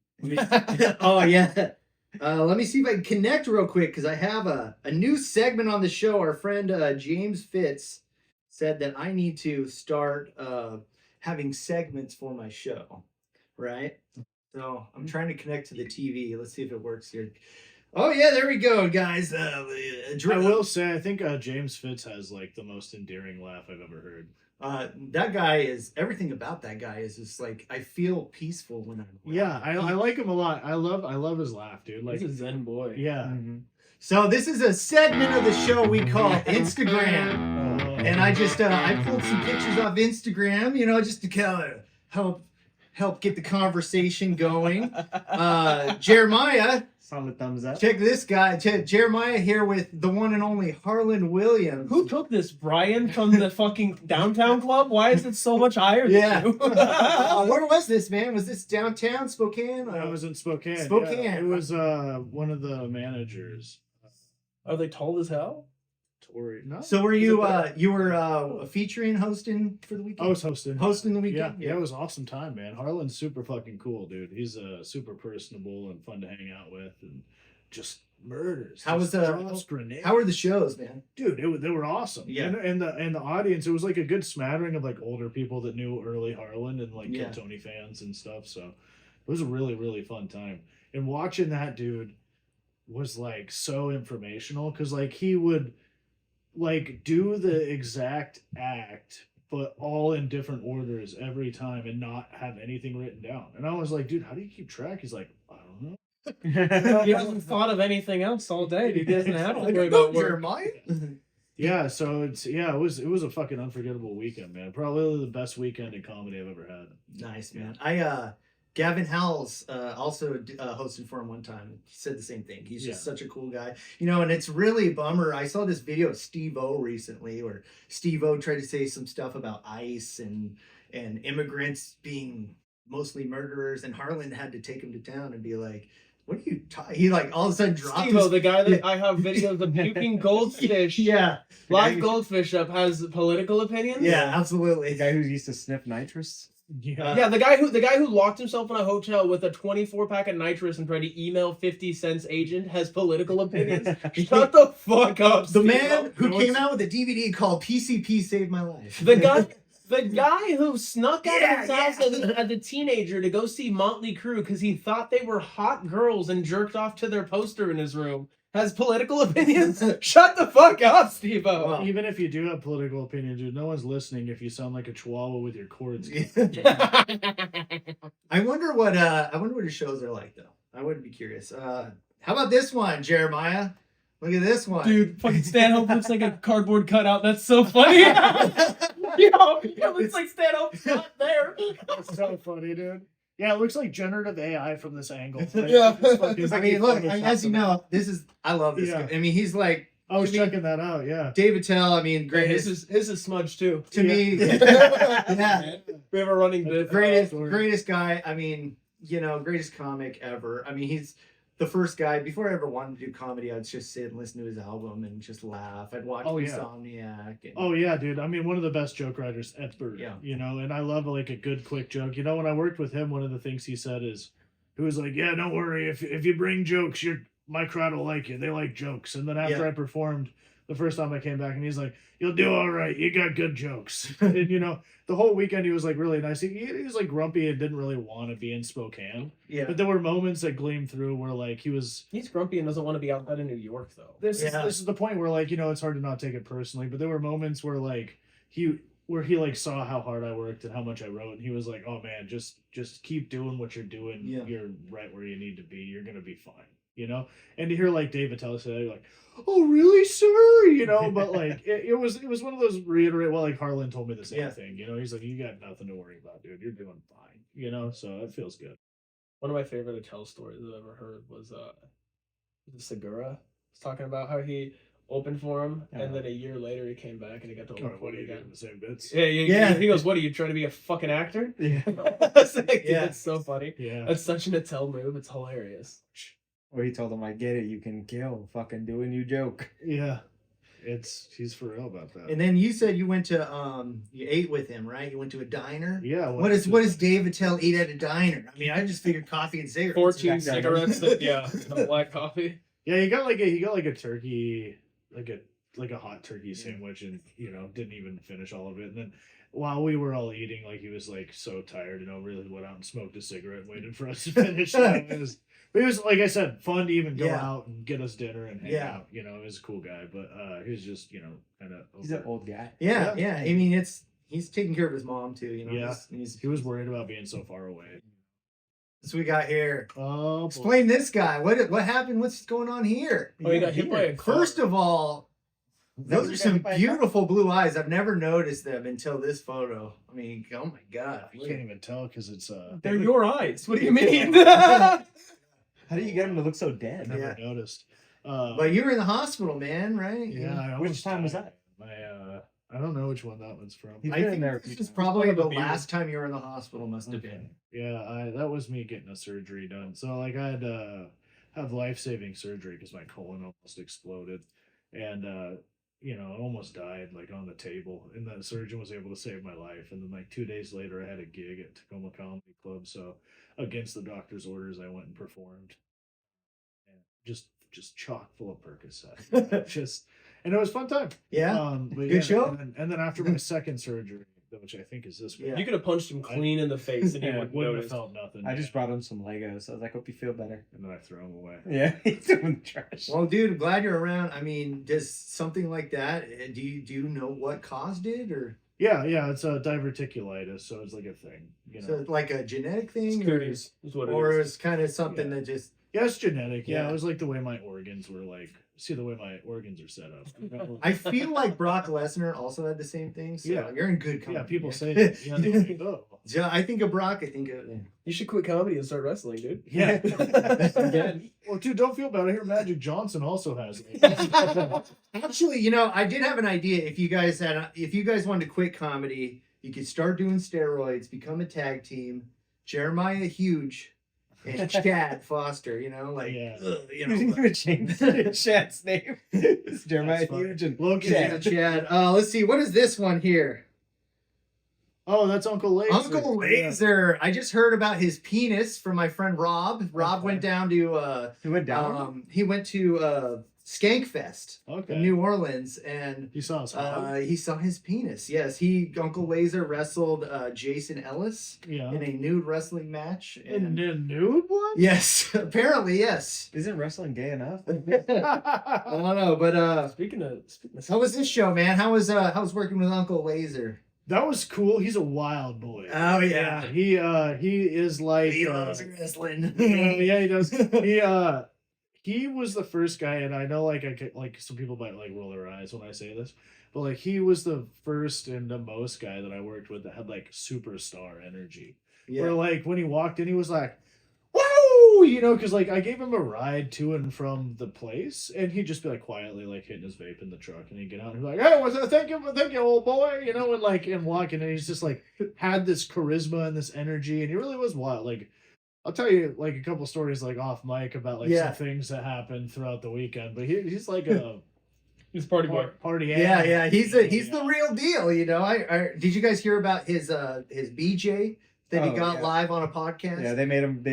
Oh yeah. Let me see if I can connect real quick because I have a new segment on the show. Our friend James Fitz said that I need to start having segments for my show, right? So I'm trying to connect to the TV. Let's see if it works here. Oh yeah, there we go, guys. I will say, I think James Fitz has like the most endearing laugh I've ever heard. That guy is everything about that guy is just like I feel peaceful when I'm. Yeah, I like him a lot. I love his laugh, dude. Like, He's a zen boy. yeah. Mhm. So this is a segment of the show we call Instagram, and I just I pulled some pictures off Instagram, you know, just to kind of help get the conversation going. Jeremiah, Solid thumbs up. check this guy, Jeremiah here with the one and only Harlan Williams. Who took this, Brian, from the fucking downtown club? Why is it so much higher than Yeah. you? Where was this, man? Was this downtown Spokane? I was in Spokane. yeah. Spokane. It was one of the managers. Are they tall as hell? Tori. No. So were you were featuring hosting for the weekend? I was hosting. Hosting the Yeah, weekend? yeah, it was an awesome time, man. Harlan's super fucking cool, dude. He's super personable and fun to hang out with, and just murders. How was just the- drops grenades. How were the shows, man? Dude, they were awesome. Yeah. and the audience, it was like a good smattering of like older people that knew early Harlan and like Yeah. Kid Tony fans and stuff. So it was a really, really fun time. And watching that dude was like so informational because like he would like do the exact act but all in different orders every time and not have anything written down. And I was like, dude, how do you keep track? He's like, I don't know. He hasn't thought of anything else all day. He doesn't have to I worry don't know, about work. Jeremiah. Yeah, so it was a fucking unforgettable weekend, man. Probably the best weekend in comedy I've ever had. Nice, man. Gavin Howells also hosted for him one time. He said the same thing. He's just such a cool guy. You know, and it's really a bummer. I saw this video of Steve-O recently where Steve-O tried to say some stuff about ICE and immigrants being mostly murderers, and Harlan had to take him to town and be like, what are you he like all of a sudden dropped Steve-O, his... the guy that I have videos of puking goldfish, Yeah. live goldfish up, has political opinions. Yeah, absolutely. The guy who used to sniff nitrous. Yeah. Yeah, the guy who locked himself in a hotel with a 24-pack of nitrous and tried to email 50 Cent's agent has political opinions. Shut the fuck up, The Steve-O. man who No, came it's- out with a DVD called PCP Saved My Life. The guy who snuck out Yeah, of his house as a teenager to go see Motley Crue because he thought they were hot girls and jerked off to their poster in his room has political opinions. Shut the fuck up, Steve-O. Wow. Even if you do have political opinions, dude, no one's listening if you sound like a chihuahua with your cords. I wonder what his shows are like though. I would be curious. How about this one, Jeremiah? Look at this one. Dude, fucking Stanhope looks like a cardboard cutout. That's so funny. Yo, it looks like Stanhope's not there. That's so funny, dude. Yeah, it looks like generative AI from this angle. Like, Yeah. it's fucking- I mean, look, as you know, I love this Yeah. guy. I mean, he's like I was to me- checking that out. Yeah. David Tell. I mean, greatest His is smudge too. to me. Yeah. Yeah, We have a running bit. greatest guy. I mean, you know, greatest comic ever. I mean, he's the first guy. Before I ever wanted to do comedy, I'd just sit and listen to his album and just laugh. I'd watch Oh, yeah. Insomniac. And, Oh yeah, dude. I mean, one of the best joke writers ever. Yeah. You know, and I love like a good quick joke. You know, when I worked with him, one of the things he said is, he was like, "Yeah, don't worry. If you bring jokes, my crowd will like you. They like jokes." And then after I performed the first time I came back, and he's like, "You'll do all right. You got good jokes." And you know, the whole weekend he was like really nice. He was like grumpy and didn't really want to be in Spokane. yeah. But there were moments that gleamed through where like he was. He's grumpy and doesn't want to be outside of New York though. This Yeah. is the point where like, you know, it's hard to not take it personally, but there were moments where like he like saw how hard I worked and how much I wrote, and he was like, "Oh man, just keep doing what you're doing. Yeah. You're right where you need to be. You're gonna be fine." you know. And to hear like Dave Attell say like, "Oh, really, sir?" You know, but like it was one of those reiterate. Well, like Harlan told me the same thing. You know, he's like, "You got nothing to worry about, dude. You're doing fine." You know, so it feels good. One of my favorite Attell stories I've ever heard was Segura was talking about how he opened for him, and then a year later he came back and he got to open for him again. The same bits. Yeah. He goes, "What are you trying to be a fucking actor?" Yeah. I was like, dude, that's so funny. Yeah. That's such an Attell move. It's hilarious. Or he told him, "I get it. You can kill. Fucking do a new joke." Yeah. He's for real about that. And then you said you went to you ate with him, right? You went to a diner. Yeah. What does Dave Attell eat at a diner? I mean, I just figured coffee and cigarettes. 14 cigarettes, and black coffee. Yeah, he got like a turkey, like a hot turkey sandwich, and you know didn't even finish all of it. And then while we were all eating, like he was like so tired, you know, really went out and smoked a cigarette and waited for us to finish. It was like I said, fun to even go out and get us dinner and hang out. You know, he was a cool guy, but he was just kind of. He's an old guy. Yeah. I mean, he's taking care of his mom too. You know. Yeah. He was worried about being so far away. So we got here. Oh, explain this guy. What happened? What's going on here? Oh, he got hit by a car. First of all, those are some beautiful blue eyes. I've never noticed them until this photo. I mean, oh my god! I can't even tell because it's they're your eyes. What do you mean? How do you get him to look so dead? I never noticed. But you were in the hospital, man, right? Yeah. Which time was that? I don't know which one that one's from. I think this is probably the last time you were in the hospital. Must have been. Yeah, that was me getting a surgery done. So like I had to have life-saving surgery because my colon almost exploded, and you know, I almost died like on the table. And the surgeon was able to save my life. And then like 2 days later, I had a gig at Tacoma Comedy Club. So against the doctor's orders, I went and performed, and just chock full of Percocet. And it was a fun time. Yeah. But good show. And then after my second surgery, which I think is this one. You could have punched him clean in the face and he wouldn't have felt nothing. I just brought him some Legos. So I was like, "Hope you feel better." And then I throw them away. Yeah, he threw them in the trash. Well, dude, glad you're around. I mean, does something like that? Do you know what caused it, or? Yeah, it's a diverticulitis, so it's like a thing. You know, so it's like a genetic thing, Scooties is what it or is. it's kind of something that just. Yeah, it's genetic. Yeah, Yeah. it was like the way my organs were like. See the way my organs are set up. I feel like Brock Lesnar also had the same thing. So Yeah. you're in good company. Yeah, people say that. Yeah, they're like, oh. Yeah, I think of Brock. I think of. You should quit comedy and start wrestling, dude. Yeah. Again. Well, dude, don't feel bad. I hear Magic Johnson also has it. Actually, you know, I did have an idea. If you guys wanted to quit comedy, you could start doing steroids, become a tag team. Jeremiah Hughes and Chad Foster. You know, like Yeah. you You didn't know. even change Chad's name. It's Jeremiah That's fine. Hughes and Logan. Chad. Chad. Let's see. What is this one here? Oh, that's Uncle Laser. Uncle Laser. I just heard about his penis from my friend Rob. Rob went down to He went down. he went to Skankfest Okay. in New Orleans, and You saw his hog? he saw his penis. Yes, Uncle Laser wrestled Jason Ellis Yeah. in a nude wrestling match. In the nude one? Yes, apparently yes. Isn't wrestling gay enough? I don't know, but Speaking of how was this show, man? How was working with Uncle Laser? That was cool. He's a wild boy. Oh yeah, He is like he loves wrestling. yeah, he does. He was the first guy, and I know like some people might like roll their eyes when I say this, but like he was the first and the most guy that I worked with that had like superstar energy. Yeah. Where like when he walked in, he was like, "Woo!" You know, because like I gave him a ride to and from the place, and he'd just be like quietly like hitting his vape in the truck, and he'd get out and he'd be like, "Hey, what's that? Thank you, old boy," you know, and walking, and he's just like had this charisma and this energy, and he really was wild. Like I'll tell you like a couple stories like off mic about like some things that happened throughout the weekend, but he's like a He's party boy. party Yeah, he's the real deal. You know, I did you guys hear about his BJ that he got live on a podcast? Yeah, they made him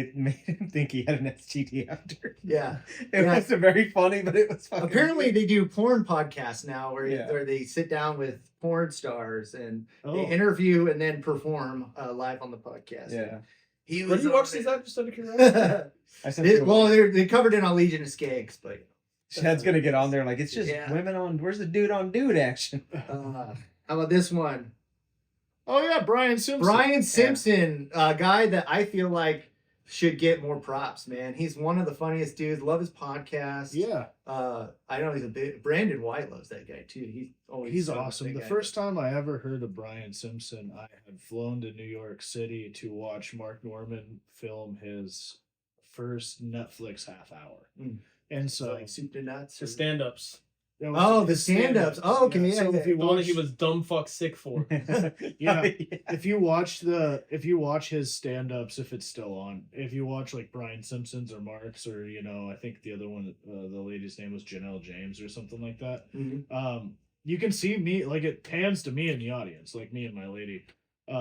think he had an STD after. Yeah. It wasn't very funny, but it was fucking Apparently they do porn podcasts now Yeah. where they sit down with porn stars and Oh. they interview and then perform live on the podcast. Yeah. Where do you watch these at? Just out of curiosity. I sent you a- Well, they covered it on Legion of Skanks, but Chad's gonna get on there like it's just Yeah. women on. Where's the dude on dude action? how about this one? Oh yeah, Brian Simpson. Brian Simpson, a guy that I feel like should get more props, man. He's one of the funniest dudes. Love his podcast. Yeah, I know he's a bit. Brandon White loves that guy too. he's awesome. The first time I ever heard of Brian Simpson, I had flown to New York City to watch Mark Norman film his first Netflix half hour. And so like soup to nuts. The stand-ups. Oh, the stand-ups. Oh, okay. So if you The one that watch, he was dumb fuck sick for. yeah, if you watch his stand-ups, if it's still on, if you watch like Brian Simpson's or Mark's, or I think the other one, the lady's name was Janelle James or something like that. You can see me, like it pans to me in the audience, like me and my lady,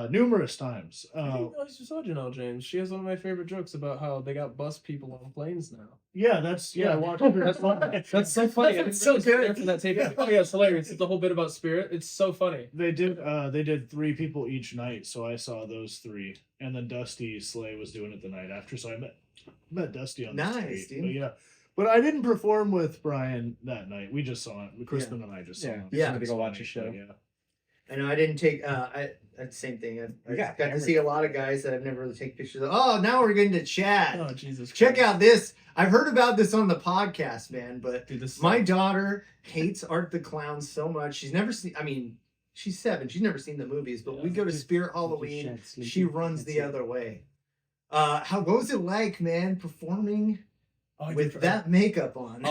numerous times. I didn't realize you saw Janelle James. She has one of my favorite jokes about how they got bus people on planes now. Yeah, I watched her. That's funny. That's so funny. That's so good. For that tape. Oh yeah, it's hilarious. It's the whole bit about Spirit. It's so funny. They did 3 people each night, so I saw those 3, and then Dusty Slay was doing it the night after, so I met Dusty on the street. Dude. But yeah, but I didn't perform with Brian that night. We just saw it. Crispin and I just saw it. Yeah, to go watch a show. Yeah. I know I didn't take. That's the same thing. I got cameras. to see a lot of guys that I've never really taken pictures of. Oh, now we're getting to chat. Oh Jesus! Check Christ. out this. I've heard about this on the podcast, man. But Dude, this my daughter hates Art the Clown so much. She's never seen. I mean, she's 7. She's never seen the movies. But we go to Spirit Halloween. She runs the other way. What was it like, man, performing with that makeup on?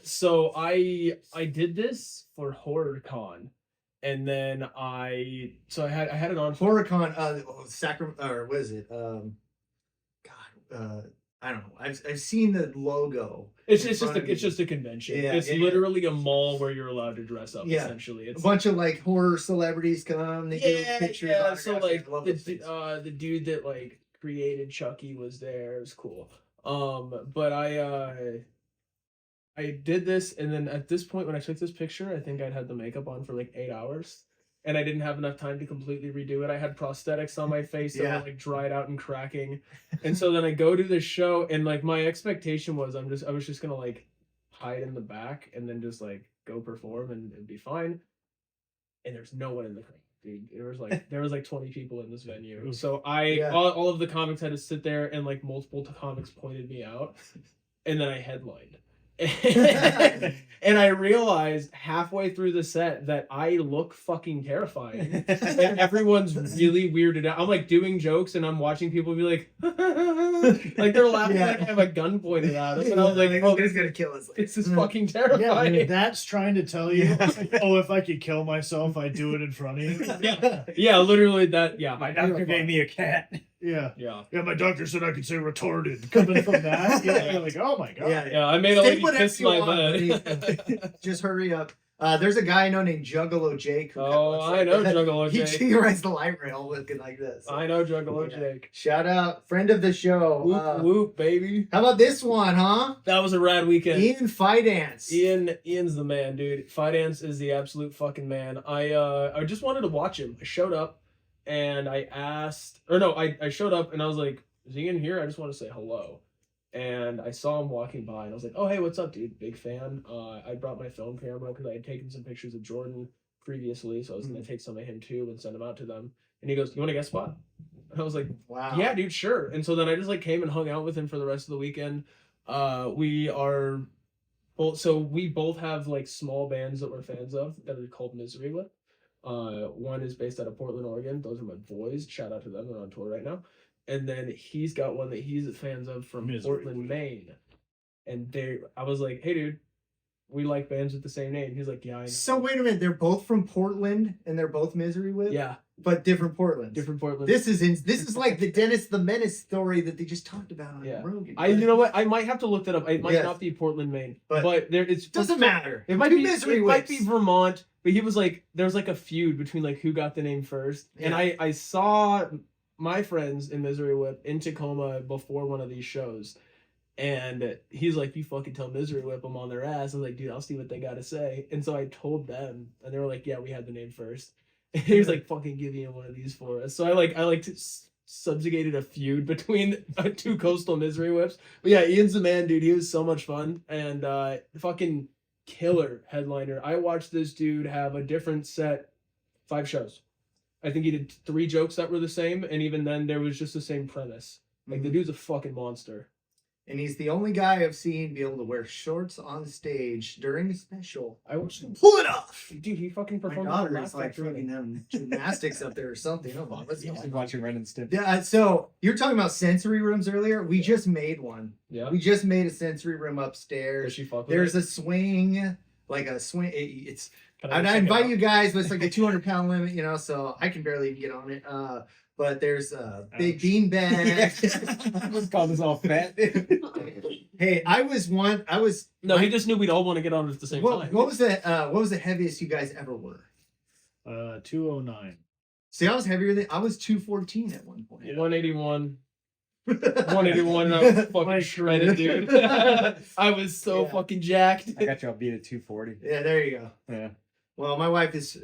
So I did this for HorrorCon, and then I had it on HorrorCon, Sacramento, or what is it? I don't know. I've seen the logo. It's just a convention. Yeah, It's literally a mall where you're allowed to dress up. Yeah. Essentially, it's A bunch of like horror celebrities come. They do pictures. yeah. So like I love those things. the dude that like created Chucky was there. It was cool. But I did this, and then at this point when I took this picture, I think I'd had the makeup on for like 8 hours, and I didn't have enough time to completely redo it. I had prosthetics on my face that were like dried out and cracking, and so then I go to this show, and like my expectation was I was just gonna like hide in the back and then just like go perform and it'd be fine. And there's no one in the crowd. Dude, there was like 20 people in this venue. So all of the comics had to sit there, and like multiple comics pointed me out, and then I headlined. And I realized halfway through the set that I look fucking terrifying. And everyone's really weirded out. I'm like doing jokes, and I'm watching people be like, like they're laughing like I have a gun pointed at us. And I was like, oh, this is gonna kill us. this is fucking terrifying. Yeah, I mean, that's trying to tell you, oh, if I could kill myself, I'd do it in front of you. Yeah, literally that. Yeah, My doctor gave me a cat. Yeah. Yeah. Yeah, my doctor said I could say retarded. Coming from that, you're like, oh my god. Yeah, I made a Say lady whatever kiss you my want, butt. Just hurry up. There's a guy I know named Juggalo Jake. who Oh, looks I like know that. Juggalo Jake. He rides the light rail looking like this. I know Juggalo Yeah. Jake. Shout out, friend of the show. Whoop whoop, baby. How about this one, huh? That was a rad weekend. Ian Fidance. Ian's the man, dude. Fidance is the absolute fucking man. I just wanted to watch him. I showed up and I showed up and I was like, is Ian here? I just want to say hello. And I saw him walking by, and I was like, "Oh, hey, what's up, dude? Big fan." I brought my film camera because I had taken some pictures of Jordan previously, so I was gonna take some of him too and send them out to them. And he goes, "You want to guest spot?" And I was like, Wow. "Yeah, dude, sure." And so then I just like came and hung out with him for the rest of the weekend. We both have like small bands that we're fans of that are called Misery Whip. One is based out of Portland, Oregon. Those are my boys. Shout out to them. They're on tour right now. And then he's got one that he's fans of from Portland, Maine. And I was like, hey, dude, we like bands with the same name. He's like, yeah, I know. So wait a minute, they're both from Portland and they're both Misery Whip? Yeah, But different Portlands. different Portland. This is like the Dennis the Menace story that they just talked about on Rogan. You know what? I might have to look that up. It might Yes. not be Portland, Maine. But But there it's doesn't matter. It might Two be Misery it might Whips. be Vermont, but he was like there's like a feud between like who got the name first. And I saw my friends in Misery Whip in Tacoma before one of these shows. And he's like, you fucking tell Misery Whip I'm on their ass. I was like, dude, I'll see what they gotta say. And so I told them, and they were like, yeah, we had the name first. And he was like, fucking give me one of these for us. So I subjugated a feud between two coastal Misery Whips. But yeah, Ian's the man, dude. He was so much fun. And fucking killer headliner. I watched this dude have a different set, 5 shows. I think he did 3 jokes that were the same, and even then there was just the same premise. Like the dude's a fucking monster. And he's the only guy I've seen be able to wear shorts on stage during a special. I watched him. Pull it off. Dude, he fucking My performed. daughter on is like Laugh Factory. fucking gymnastics up there or something. Hold on, let's I was watching Ren and Stimpy. Yeah, so you were talking about sensory rooms earlier. We just made one. Yeah. We just made a sensory room Does upstairs. she fuck with There's it? a swing, like a swing. It's. Can I check it invite out? you guys, but it's like a 200-pound limit, you know. So I can barely even get on it. But there's a big Ouch. bean bag. Let's call this all fat. Hey, I was. No, he just knew we'd all want to get on it at the same time. What was the heaviest you guys ever were? 209. See, I was heavier than I was 214 at one point. 181. 181 and I was fucking shredded, dude. I was so Yeah. fucking jacked. I got you all beat at 240. Yeah, there you go. Yeah. Well, my wife is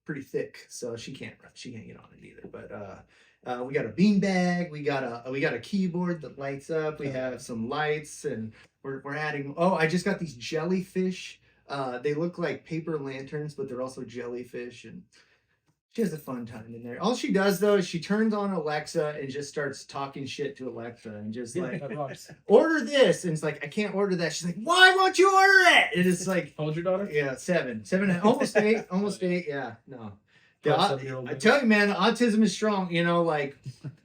pretty thick, so she can't get on it either. But we got a bean bag, we got a keyboard that lights up, we have some lights, and we're adding. Oh, I just got these jellyfish. They look like paper lanterns, but they're also jellyfish, and she has a fun time in there. All she does though is she turns on Alexa and just starts talking shit to Alexa and just like That rocks. order this, and it's like I can't order that. She's like, why won't you order it? And it's like. How old's your daughter? Yeah, seven, almost eight. Yeah, no. Oh, Yeah, 7-year-old I baby. tell you, man, autism is strong. You know, like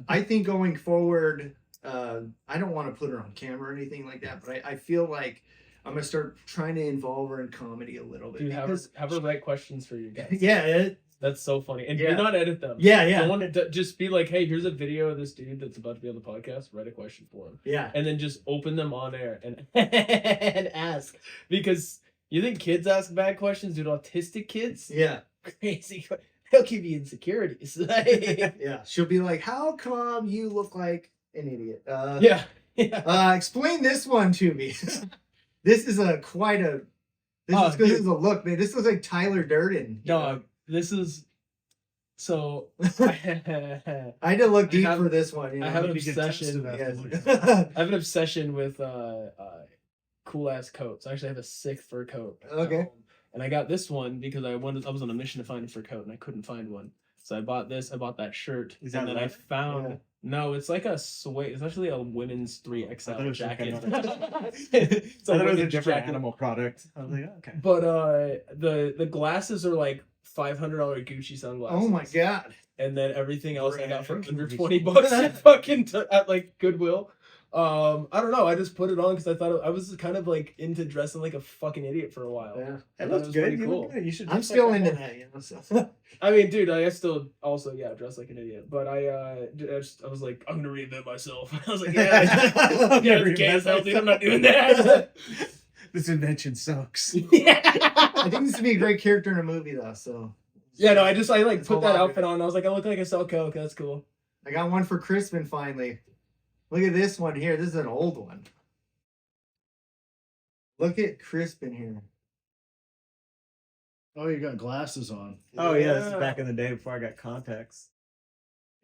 I think going forward, I don't want to put her on camera or anything like that, but I feel like I'm gonna start trying to involve her in comedy a little bit. Dude, have because, her write questions for you guys. yeah, That's so funny. And Yeah. do not edit them. yeah, I want to just be like, hey, here's a video of this dude that's about to be on the podcast. Write a question for him. yeah. And then just open them on air and, and ask. Because you think kids ask bad questions, dude? Autistic kids? Yeah, Crazy. They'll give you insecurities. yeah. She'll be like, "How come you look like an idiot?" Yeah. Yeah. Explain this one to me. This is quite a. This Dude. is a look, man. This looks like Tyler Durden. you know? Dog, this is so. I had to look deep have- for this one. You know? I have an Maybe get obsession. tested after Yes. looking. I have an obsession with cool ass coats. I actually have a sick fur coat. Okay. And I got this one because I was on a mission to find a fur coat and I couldn't find one. So I bought this. I bought that shirt. Is that and then I leather? found. Yeah. No, it's like a suede. It's actually a women's I thought 3XL it was some jacket. kind It's I thought it was a women's different jacket. animal product. I was like, oh, okay. But the glasses are like $500 Gucci sunglasses. Oh my god. And then everything else I got for Brand. under $20 at fucking at like Goodwill. I don't know. I just put it on because I thought I was kind of like into dressing like a fucking idiot for a while. Yeah. I That thought it looks was good. pretty You cool. look good. You should. I'm dress still like into more. that, you know. So. I mean, dude, I still also dress like an idiot. But I was like, I'm gonna reinvent myself. I was like, yeah, I'm yeah, gonna it's gay as reinvent hell, dude. I'm myself. not doing that. This invention sucks. I think this would be a great character in a movie though. So. Yeah, no, I like It's put a that lot, outfit on. I was like, I look like I sell coke. That's cool. I got one for Crispin finally. Look at this one here. This is an old one. Look at Crispin here. Oh, you got glasses on. Oh yeah, this is back in the day before I got contacts.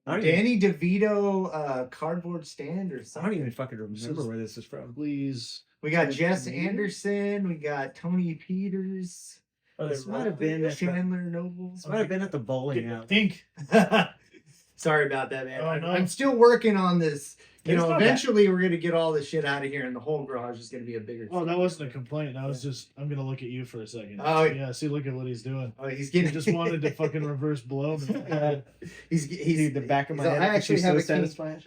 I don't even- Danny DeVito cardboard stand or I don't something. even fucking remember where this is from. Please. We got Just Jess me? Anderson. We got Tony Peters. Are they This might have wrong? been at the, Chandler Noble. this might have been at the bowling alley. Pink. Sorry about that, man. Oh, no. I'm still working on this. You It's know, not bad. eventually we're gonna get all this shit out of here, and the whole garage is gonna be a bigger. Oh, that wasn't a complaint. That was just, I'm going to look at you for a second. Oh, yeah. See, look at what he's doing. Oh, he's He getting just wanted to fucking reverse blow me. he's Dude, the back of my so head. I is actually so have a satisfying.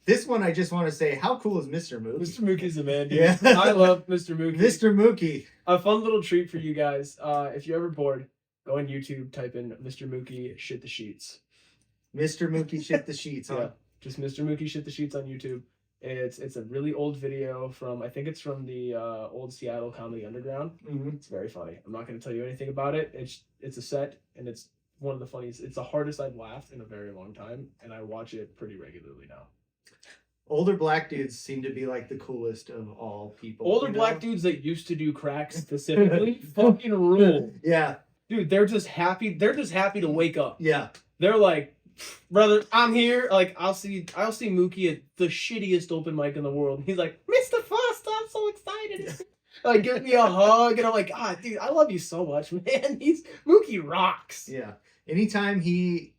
this one. I just want to say, how cool is Mr. Mookie? Mr. Mookie's a man, dude. Yeah. I love Mr. Mookie. Mr. Mookie. A fun little treat for you guys. If you're ever bored, go on YouTube, type in Mr. Mookie shit the sheets. Mr. Mookie shit the sheets, huh? Yeah, just Mr. Mookie shit the sheets on YouTube. It's a really old video from, I think it's from the old Seattle Comedy Underground. Mhm. It's very funny. I'm not going to tell you anything about it. It's a set, and it's one of the funniest. It's the hardest I've laughed in a very long time, and I watch it pretty regularly now. Older black dudes seem to be like the coolest of all people. Older you know? black dudes that used to do crack specifically fucking rule. Yeah, Dude, they're just happy. They're just happy to wake up. yeah. They're like, brother, I'm here. Like, I'll see Mookie at the shittiest open mic in the world. He's like, Mr. Foster, I'm so excited. Like, give me a hug, and I'm like, ah, dude, I love you so much, man. Mookie rocks. Yeah. Anytime he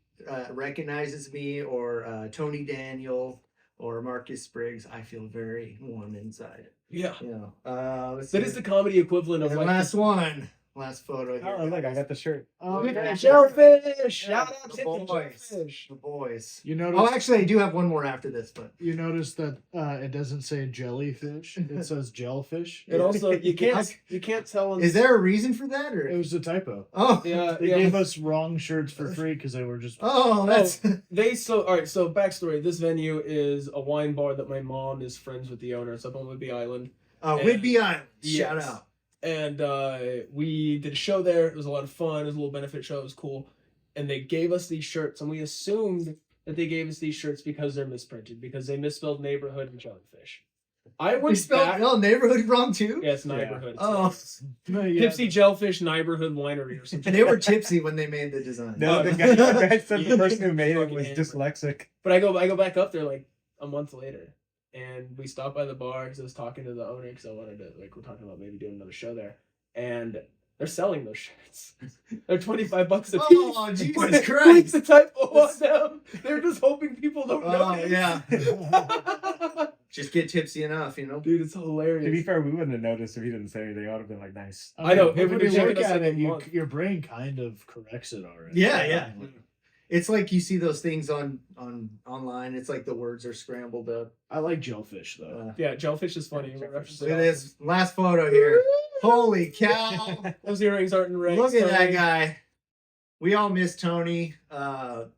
recognizes me or Tony Daniel or Marcus Spriggs, I feel very warm inside. Yeah. You know, let's That see. is the comedy equivalent of And like last one, last photo here. Oh, look, I got the shirt. Oh, yeah. Jellyfish. Shout out The to the boys. Jellyfish. The boys. You Oh, notice? actually, I do have one more after this, but You notice that it doesn't say jellyfish; it says jellyfish. And also, you can't tell. is there a reason for that, It or? was a typo. Oh, Yeah, They yeah. gave us wrong shirts for free because they were just. oh, that's All right. So backstory: this venue is a wine bar that my mom is friends with the owner. It's up on Whidbey Island. Whidbey Island. Shout Yes. out. And we did a show there. It was a lot of fun. It was a little benefit show. It was cool. And they gave us these shirts, and we assumed that they gave us these shirts because they're misprinted, because they misspelled neighborhood and jellyfish. I We went spelled back. neighborhood wrong too. Yeah, it's neighborhood. Oh, Yeah. Tipsy Jellyfish Neighborhood Winery or something. and they were tipsy when they made the design. No, the guy said the Yeah. person who made it Fucking was hammered. dyslexic. But I go back up there like a month later, and we stopped by the bar because I was talking to the owner because I wanted to we're talking about maybe doing another show there, and they're selling those shirts. They're $25 a piece. Oh, Jesus With Christ. a typo on them. They're just hoping people don't Oh, notice. yeah. Just get tipsy enough, you know. Dude, it's hilarious. To be fair, we wouldn't have noticed if he didn't say anything. I would have been like, nice. I know, If when you you're look checking us at out it, a month. your brain kind of corrects it already. Yeah, yeah. It's like you see those things on online. It's like the words are scrambled up. I like jellyfish though. Yeah, Jellyfish is funny. Look at this last photo here. Holy cow! Those earrings aren't in ranks. Look at that Tony. guy. We all miss Tony.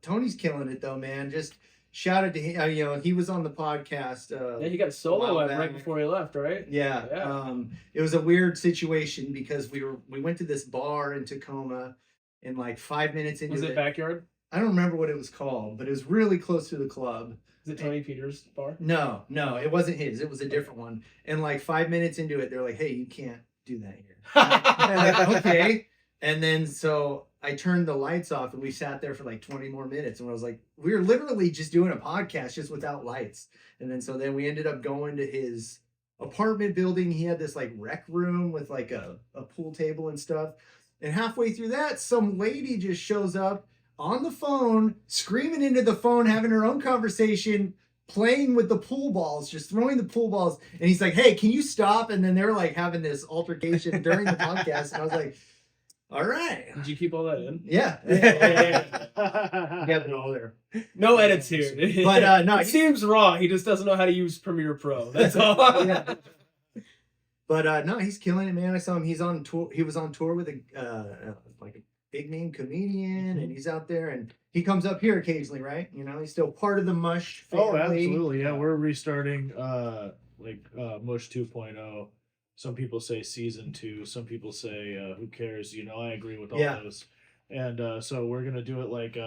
Tony's killing it though, man. Just shout out to him. You know, he was on the podcast. Yeah, he got a solo while ad right back. before he left, right? Yeah. Yeah. It was a weird situation because we went to this bar in Tacoma, and like 5 minutes into Was it backyard? I don't remember what it was called, but it was really close to the club. Is it Tony Peters' bar? No, it wasn't his. It was a different one. And like 5 minutes into it, they're like, "Hey, you can't do that here." And I'm like, okay. And then so I turned the lights off, and we sat there for like 20 more minutes. And I was like, we were literally just doing a podcast just without lights. And then we ended up going to his apartment building. He had this like rec room with like a pool table and stuff. And halfway through that, some lady just shows up on the phone, screaming into the phone, having her own conversation, playing with the pool balls, just throwing the pool balls. And he's like, "Hey, can you stop?" And then they're like having this altercation during the podcast. And I was like, all right. Did you keep all that in? Yeah. Yeah. No, there. No edits here. But no, it seems raw. He just doesn't know how to use Premiere Pro. That's all. Yeah. But no, he's killing it, man. I saw him. He's on tour. He was on tour with like a big name comedian, and he's out there, and he comes up here occasionally, right? You know, he's still part of the Mush family. Oh, absolutely. Yeah, we're restarting Mush 2.0. Some people say season 2. Some people say who cares? You know, I agree with all Yeah. those. And so we're gonna do it like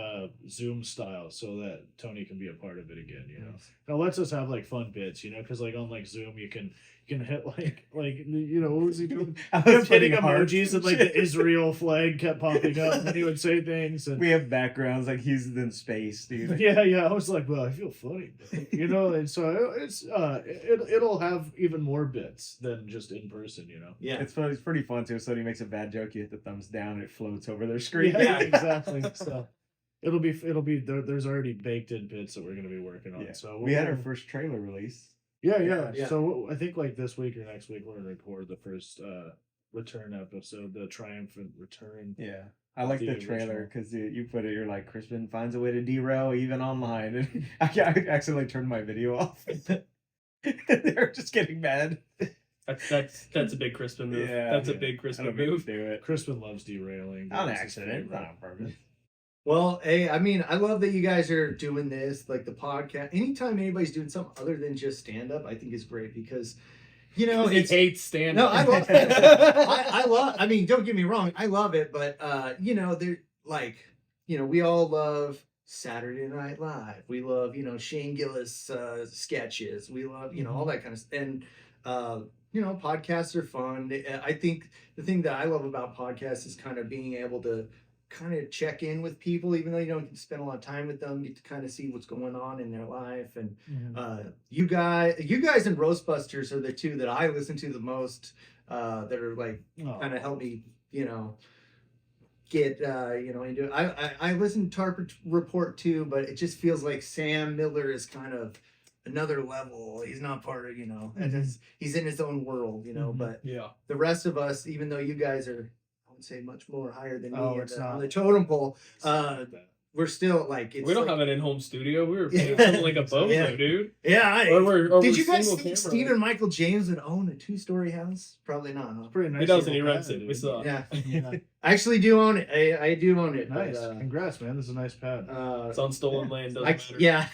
Zoom style, so that Tony can be a part of it again. You know, now lets us have like fun bits. You know, because like on like Zoom, you can hit like you know, what was he doing? I He was was hitting putting hearts emojis and like the Israel flag kept popping up, and he would say things. And We have backgrounds like he's in space, dude. yeah, I was like, well, I feel funny, you know, and so it's it'll have even more bits than just in person, you know. Yeah. It's fun. It's pretty fun too. If somebody makes a bad joke, you hit the thumbs down, and it floats over their screen. Yeah, exactly. So it'll be there's already baked in bits that we're gonna be working on. Yeah. So We had our first trailer release. yeah. Yeah. So I think like this week or next week we're gonna record the first return episode, the triumphant return. Yeah. I like the The trailer original. because you put it, you're like, Crispin finds a way to derail even online. And I accidentally turned my video off. They're just getting mad. That's a big Crispin move. Yeah, That's a yeah. big I Crispin don't mean move. to do it. Crispin loves derailing. On That's his accident, favorite. not on purpose. Well, hey, I mean, I love that you guys are doing this, like the podcast. Anytime anybody's doing something other than just stand up, I think is great because, you know, He it's hates stand no, up. I love it. I love. I mean, don't get me wrong, I love it, but you know, they're like, you know, we all love Saturday Night Live. We love, you know, Shane Gillis sketches. We love, you know, all that kind of stuff. And you know, podcasts are fun. I think the thing that I love about podcasts is kind of being able to kind of check in with people, even though you don't get to spend a lot of time with them, get to kind of see what's going on in their life. And you guys and Roastbusters are the two that I listen to the most, that are like kind of help me, you know, get you know, into it. I listen to Tarp Report too, but it just feels like Sam Miller is kind of another level. He's not part of, he's in his own world, but Yeah. the rest of us, even though you guys are, I would say, much more higher than me on the not. totem pole, we're still like, it's We don't like, have an in-home studio. We were paying something like a boat, Yeah. dude. yeah. Or Did we're you guys single think camera. Stephen Michael James would own a 2-story house? Probably not, huh? Pretty nice. He doesn't. He little rents pad, it. We dude. saw. Yeah. Yeah. I actually do own it. I do own it. Nice. But, Congrats, man. This is a nice pad. It's on stolen land. Doesn't I, matter. yeah,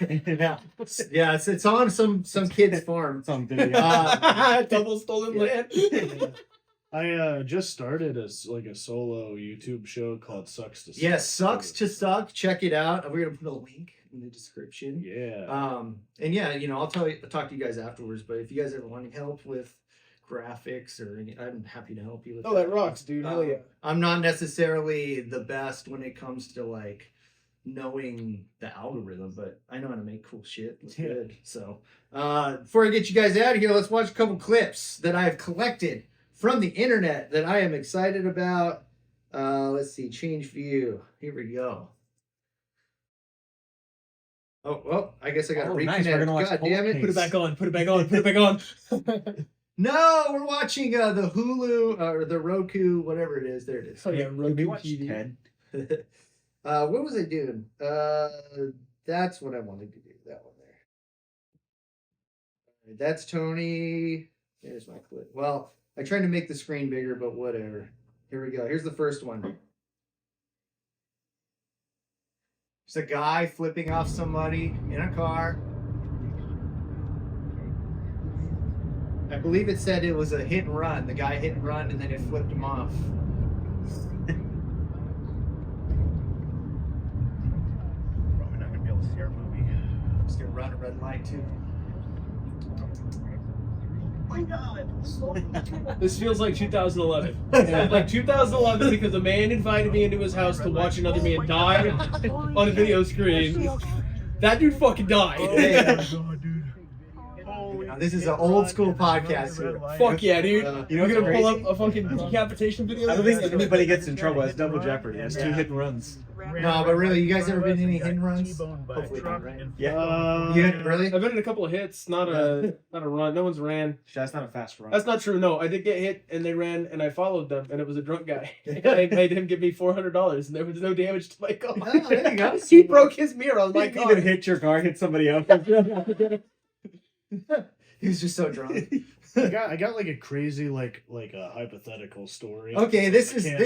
yeah. It's on some kid's farm. It's on video. Double stolen land. I just started as like a solo YouTube show called Sucks to Suck. Yes, Sucks to Suck. Check it out. We're gonna put a link in the description. Yeah. And yeah, I'll talk to you guys afterwards. But if you guys ever want help with graphics or I'm happy to help you with. Oh, that rocks, dude. Hell yeah. I'm not necessarily the best when it comes to like knowing the algorithm, but I know how to make cool shit. It's Yeah. good. So before I get you guys out of here, let's watch a couple clips that I've collected from the internet that I am excited about. Let's see, change view. Here we go. Oh, well, I guess I got to reconnect. Nice. We're gonna watch God Cold damn it. Case. Put it back on. Put it back on. Put it back on. No, we're watching the Hulu or the Roku, whatever it is. There it is. Oh yeah, Can Roku we watch TV. Ted? What was I doing? That's what I wanted to do. That one there. All right, that's Tony. There's my clip. Well, I tried to make the screen bigger, but whatever. Here we go. Here's the first one. There's a guy flipping off somebody in a car. I believe it said it was a hit and run. The guy hit and run, and then it flipped him off. Probably not gonna be able to see our movie. I'm just gonna run a red light too. This feels like 2011. Like 2011 because a man invited me into his house to watch another man die on a video screen. That dude fucking died. Now, this is an old school podcast here. Fuck yeah, dude. You know You're what's gonna pull crazy? up a fucking decapitation video? I don't think anybody gets in trouble. It's double jeopardy. It's 2 hit and runs. No, but really, you guys ever been in any hit and runs? Hopefully not, right? Yeah. You had, really? I've been in a couple of hits, not a run. No one's ran. That's not a fast run. That's not true. No, I did get hit and they ran and I followed them and it was a drunk guy. I made him give me $400 and there was no damage to my car. Oh, there you go. He broke his mirror on my You car. either hit your car, hit somebody else. He was just so drunk. I got like a crazy like a hypothetical story. Okay, this I can't-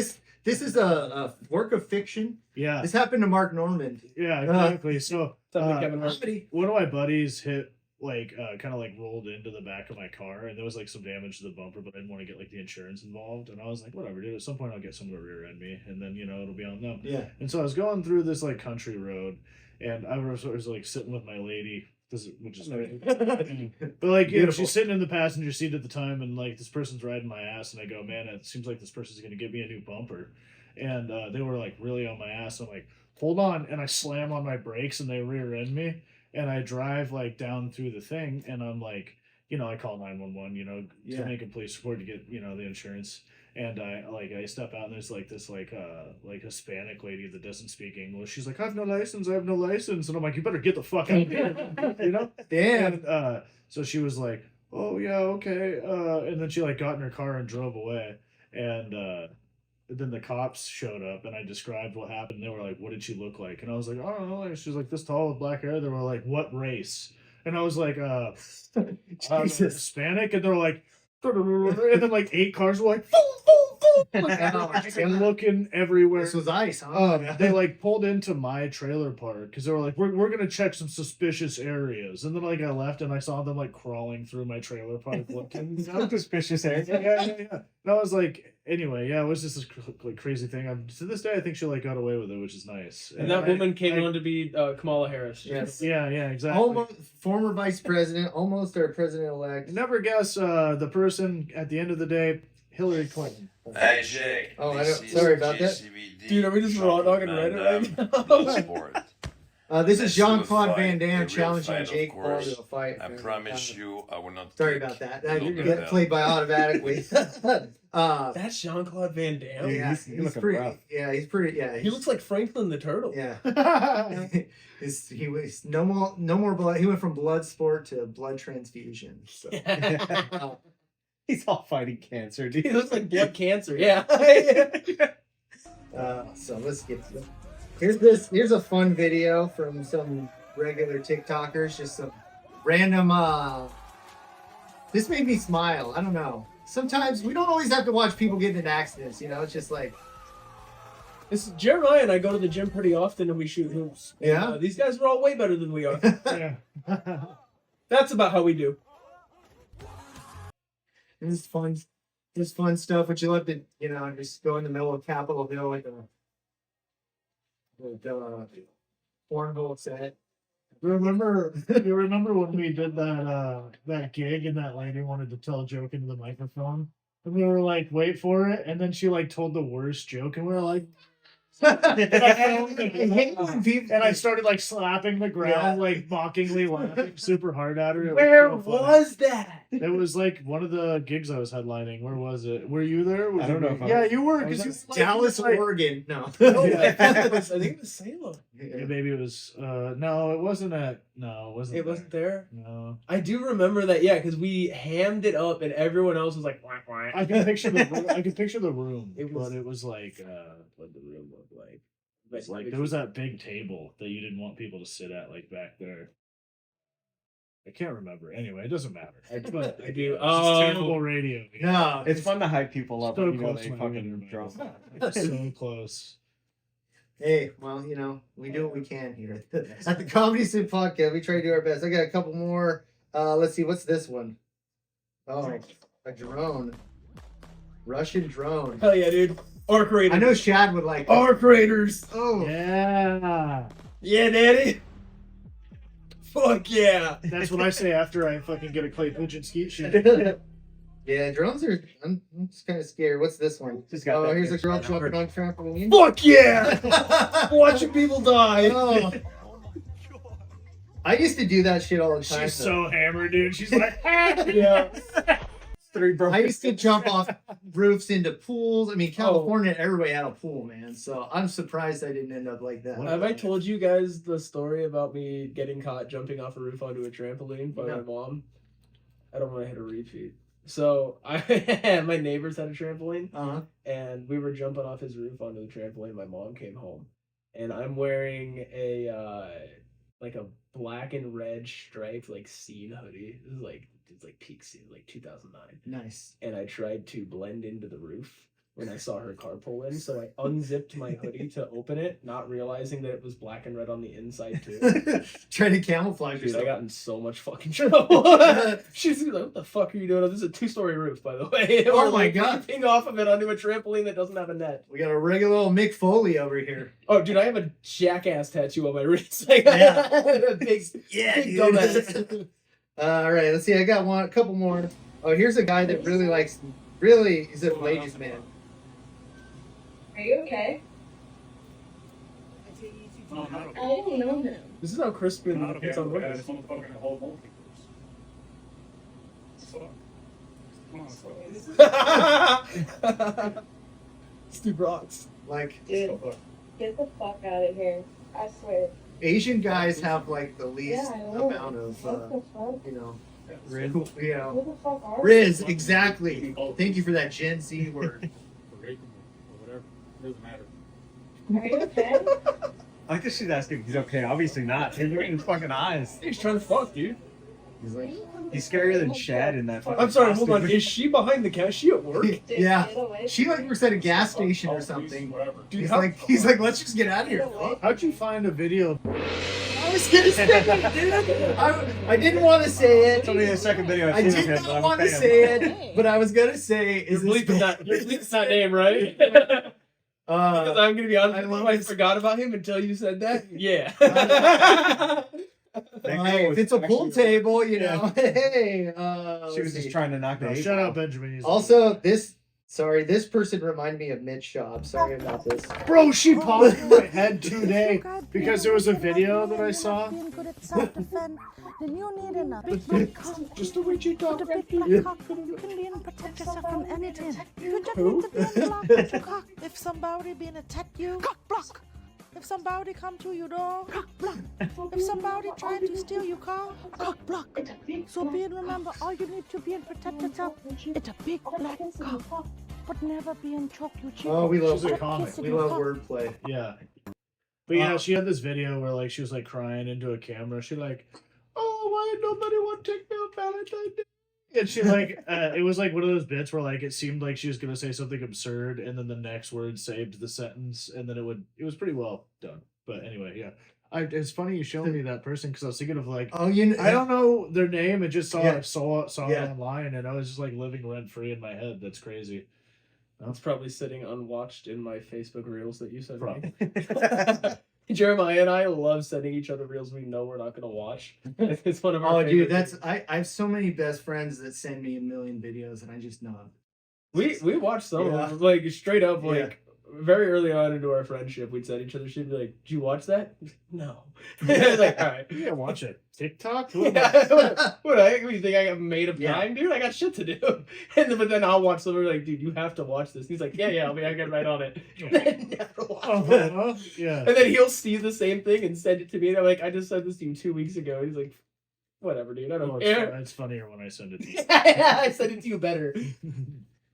is a work of fiction. Yeah. This happened to Mark Norman. Yeah, exactly. So Something Kevin Hart. one of my buddies hit like kind of like rolled into the back of my car and there was like some damage to the bumper, but I didn't want to get like the insurance involved. And I was like, whatever, dude, at some point I'll get someone to rear end me and then it'll be on them. Yeah. And so I was going through this like country road and I was like sitting with my lady, which is great. But like Beautiful. she's sitting in the passenger seat at the time and like this person's riding my ass and I go, man, it seems like this person's gonna give me a new bumper. And they were like really on my ass. I'm like, hold on, and I slam on my brakes and they rear end me and I drive like down through the thing and I'm like, I call 911, Yeah. to make a police report to get, the insurance. And I step out and there's like this like Hispanic lady that doesn't speak English. She's like, I have no license. And I'm like, you better get the fuck out of here. Damn. And so she was like, oh yeah, okay. And then she like got in her car and drove away. And then the cops showed up and I described what happened. They were like, what did she look like? And I was like, I don't know. She was like this tall with black hair. They were like, what race? And I was like, Jesus. Hispanic. And they were like, and then like 8 cars were like, and looking everywhere. This was ice, huh? They like pulled into my trailer park because they were like, we're gonna check some suspicious areas. And then like I left and I saw them like crawling through my trailer park looking. Suspicious area. Yeah. And I was like, anyway, yeah, it was just this like crazy thing. To this day, I think she like got away with it, which is nice. And that woman came on to be Kamala Harris. Yes. Yeah, exactly. Almost former vice president, almost our president elect. Never guess the person at the end of the day, Hillary Clinton. Hey Jake. Oh, this is sorry about that. GCVD Dude, are we just raw dogging Reddit right now? Bloodsport. This is Let's do a Jean-Claude fight, Van a Damme real challenging fight, of Jake Paul course. to a fight. I promise you, I will not. Sorry take about that. a That look you at get them. played by automatically. That's Jean-Claude Van Damme. Yeah, he's he's looking pretty. rough. Yeah, he's pretty. Yeah, He looks like Franklin the Turtle. Yeah. He was no more blood. He went from blood sport to blood transfusion. So. He's all fighting cancer, dude. He looks like blood cancer. Yeah. So let's get to it. Here's a fun video from some regular TikTokers, just some random this made me smile. I don't know. Sometimes we don't always have to watch people get in accidents, you know, it's just like Jeremiah and I go to the gym pretty often and we shoot hoops. And, Yeah? these guys are all way better than we are. Yeah. That's about how we do. it's fun. There's fun stuff, but you love to, you know, just go in the middle of Capitol Hill with the cornhole set. You remember when we did that gig and that lady wanted to tell a joke into the microphone? And we were like, wait for it, and then she like told the worst joke, and we were like, and I started like slapping the ground, like mockingly laughing super hard at her. It Where so funny. was that? It was like one of the gigs I was headlining. Where was it? Were you there? Was I don't it know me? if I Yeah, was- you were. I was Because Dallas, Oregon. No. I think it was Salem. Yeah, maybe it was. No, it wasn't at. No, it wasn't. It wasn't there. No, I do remember that, yeah, because we hammed it up and everyone else was like, wah, wah. I can picture the. I can picture the room. But it was like. What the room looked like. It's like there was that big table that you didn't want people to sit at, like back there. I can't remember. Anyway, it doesn't matter. I do. It's Oh. terrible radio. No. It's fun to hype people up, So when you know close they to my fucking meter, drop. man. So close. Hey, well, you know, we do what we can here. At the Comedy Simp Podcast, we try to do our best. I got a couple more. Let's see, what's this one? Oh, a drone. Russian drone. Hell yeah, dude. Arc Raiders. I know Shad would like this. Arc Raiders. Oh, Yeah. Yeah, daddy. Fuck yeah. That's what I say after I fucking get a clay pigeon skeet shit. yeah, drones are. I'm just kind of scared. What's this one? Just got Oh, that here's a picture. girl jumping on trampoline. Fuck yeah. Watching people die. Oh. I used to do that shit all the time. She's so hammered, dude. She's like, Yeah. I used to jump off roofs into pools. I mean, California, everybody had a pool, man. So I'm surprised I didn't end up like that. Have I told you guys the story about me getting caught jumping off a roof onto a trampoline by my mom? I don't want to hit a repeat. So my neighbors had a trampoline, Uh-huh. and we were jumping off his roof onto the trampoline. My mom came home, and I'm wearing a like a black and red striped like scene hoodie. This is like it's like peak scene, like 2009. Nice. And I tried to blend into the roof when I saw her car pull in. So I unzipped my hoodie to open it, not realizing that it was black and red on the inside too. Trying to camouflage Dude, I yourself. got in so much fucking trouble. She's like, "What the fuck are you doing? This is a 2-story roof, by the way." Oh We're, my like, God. leaping off of it onto a trampoline that doesn't have a net. We got a regular old Mick Foley over here. Oh, dude, I have a jackass tattoo on my wrist. Like, Yeah. a big, big dumbass. All right, let's see. I got a couple more. Oh, here's a guy that really is a ladies' man. Are you okay? I don't know him. This is how Crispin gets on work. Steve rocks. Like, Dude, get the fuck out of here. I swear. Asian guys have like the least Yeah, I know. amount of, What the fuck? you know, Riz. you know, Who the fuck are Riz. you? Exactly. Thank you for that Gen Z word. Are you okay? I like that she's asking if he's okay. Obviously not. He's looking in his fucking eyes. He's trying to fuck, dude. He's like, he's scarier than Shad in that fucking I'm sorry, hold on. costume. Is she behind the counter? Is she at work? Dude, Yeah. get away She from like me. was at a gas station or something. Dude, He's how- like, let's just get out of Get here. away. how'd you find a video? I was gonna say it, dude. I didn't want to say It's only the it. second video I I've seen did of him, but not I'm want to fan. say it, but I was gonna say, is You're this bleeping that. You're bleeping that name, right? Because I'm gonna be honest, I love I this. forgot about him until you said that. Yeah. Hey, if it's a pool table, you know. Hey, She was just trying to knock the No, eight shout ball. out Benjamin. He's Also, this Sorry, this person reminded me of Mitch Shaw. I'm sorry about this. Bro, she popped in my head today because there was a video that I saw. Then you need a big black cock. Just the way she With talked. a big black cock, you can be and protect yourself from anything. You just need to be in block with your cock. If somebody been attack you, cock block. If somebody come to your door, cock block. If somebody trying to steal your car, cock block. So be and remember, all you need to be and protect yourself. It's a big black cock. But never be in choke you chicken. Oh, we love She's a comic. we love wordplay. Yeah. But yeah, she had this video where like she was like crying into a camera. She like, oh, why nobody want to take me on Valentine's Day? And she like, it was like one of those bits where like it seemed like she was gonna say something absurd, and then the next word saved the sentence, and then it was pretty well done. But anyway, yeah. It's funny you showed me that person because I was thinking of like, Oh, you know, I don't know their name. And just saw Yeah. saw Yeah. it online, and I was just like living rent free in my head. That's crazy. It's probably sitting unwatched in my Facebook reels that you sent Probably. me. Jeremiah and I love sending each other reels we know we're not going to watch. It's one of our Oh, dude, favorite I have so many best friends that send me a million videos, and I just know. We watched some Yeah. of them, like straight up, Yeah. like very early on into our friendship, we'd send each other shit. Be like, "Did you watch that?" No. Like, all right. Yeah, watch it. TikTok. Yeah, what you think I got made of Yeah. time, dude? I got shit to do. But then I'll watch something like, dude, you have to watch this. He's like, yeah, I'll get right on it. And then never watch it. Yeah. And then he'll see the same thing and send it to me, and I'm like, I just sent this to you 2 weeks ago. He's like, whatever, dude. I don't care. It's funnier when I send it to you. I sent it to you better.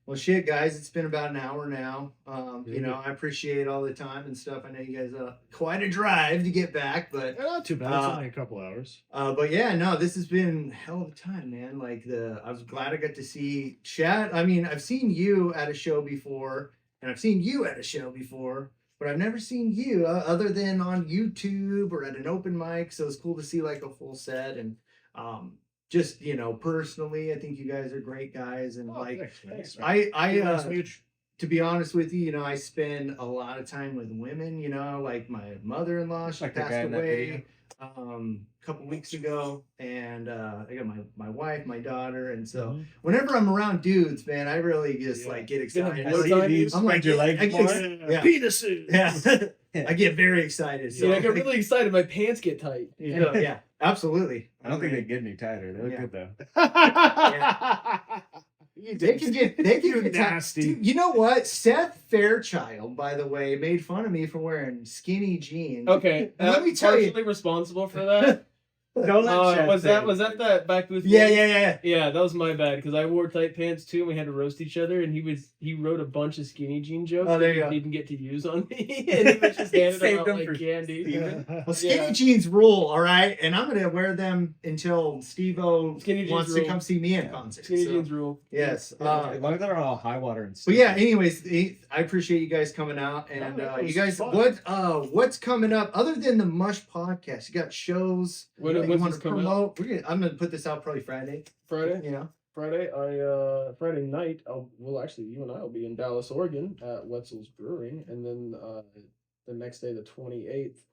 Well, shit, guys, it's been about an hour now. You Yeah. know, I appreciate all the time and stuff. I know you guys quite a drive to get back, but Not too bad. It's only a couple hours. but yeah, no, this has been a hell of a time, man. Like I was glad I got to see Chad. I mean, I've seen you at a show before, and I've seen you at a show before, but I've never seen you other than on YouTube or at an open mic. So it's cool to see like a full set, and just, you know, personally, I think you guys are great guys, and like Thanks. to be honest with you, you know, I spend a lot of time with women, you know, like my mother-in-law, she Like the guy passed in that away a couple weeks ago, and I got my wife, my daughter, and so whenever I'm around dudes, man, I really just Yeah. like get Gonna excited. blow Like, time you? I'm like, your legs I get, more? yeah. Penises. yeah. I get very excited. So I get really excited. My pants get tight. yeah, absolutely. I don't think they get any tighter. They look Yeah. good though. They can get You tight. nasty. Dude, you know what? Seth Fairchild, by the way, made fun of me for wearing skinny jeans. Okay, Let me tell you. partially responsible for that. Don't let Chad was say that it. that back booth? Yeah, thing? yeah. Yeah, that was my bad because I wore tight pants too, and we had to roast each other. And he wrote a bunch of skinny jean jokes Oh, there that you he go. didn't get to use on me, and he was just handing them Saved out them like for candy. Well, skinny Yeah. jeans rule, all right? And I'm going to wear them until Steve-O Skinny jeans wants rule. to come see me in concert. Skinny so- jeans rule. Yes. As long as they're all high water and stuff. But yeah, anyways, I appreciate you guys coming out, and Oh, it you was guys, fun. what's coming up other than the Mush podcast? You got shows When- that you when's want this to coming promote? I'm gonna put this out probably Friday. Friday. You know, Friday night. Actually, you and I will be in Dallas, Oregon, at Wetzel's Brewing, and then the next day, the 28th,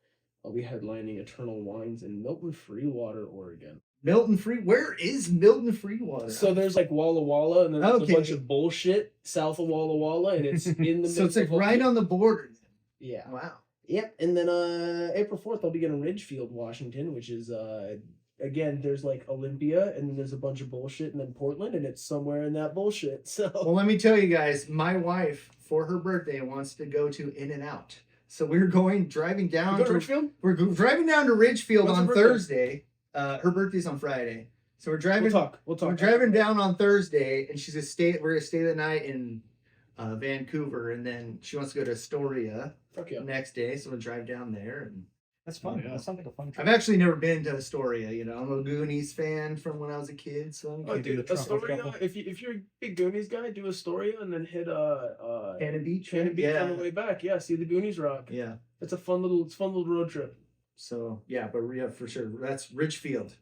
I'll be headlining Eternal Wines in Milton Freewater, Oregon. Milton Free. Where is Milton Freewater? So there's like Walla Walla, and then there's Okay. a bunch of bullshit south of Walla Walla, and it's in the so it's like middle of- right on the border. Yeah. Wow. Yep. And then April 4th, I'll be in Ridgefield, Washington, which is again, there's like Olympia, and then there's a bunch of bullshit, and then Portland, and it's somewhere in that bullshit. So Well, let me tell you guys, my wife for her birthday wants to go to In-N-Out. So we're driving down you go to to Ridgefield? driving down to Ridgefield When's on her birthday? Thursday. Her birthday's on Friday. So we're driving We'll talk. We're driving down on Thursday, and we're gonna stay the night in Vancouver, and then she wants to go to Astoria Fuck yeah. next day. So we'll drive down there. And That's fun. Oh, yeah. That sounds like a fun trip. I've actually never been to Astoria. You know, I'm a Goonies fan from when I was a kid. So Oh, do dude, the truffle Astoria. shuffle. If you're a big Goonies guy, do Astoria and then hit Cannon Beach. Cannon Beach yeah, on the way back. Yeah, see the Goonies rock. yeah. It's a fun little road trip. So yeah, but yeah, for sure, that's Ridgefield.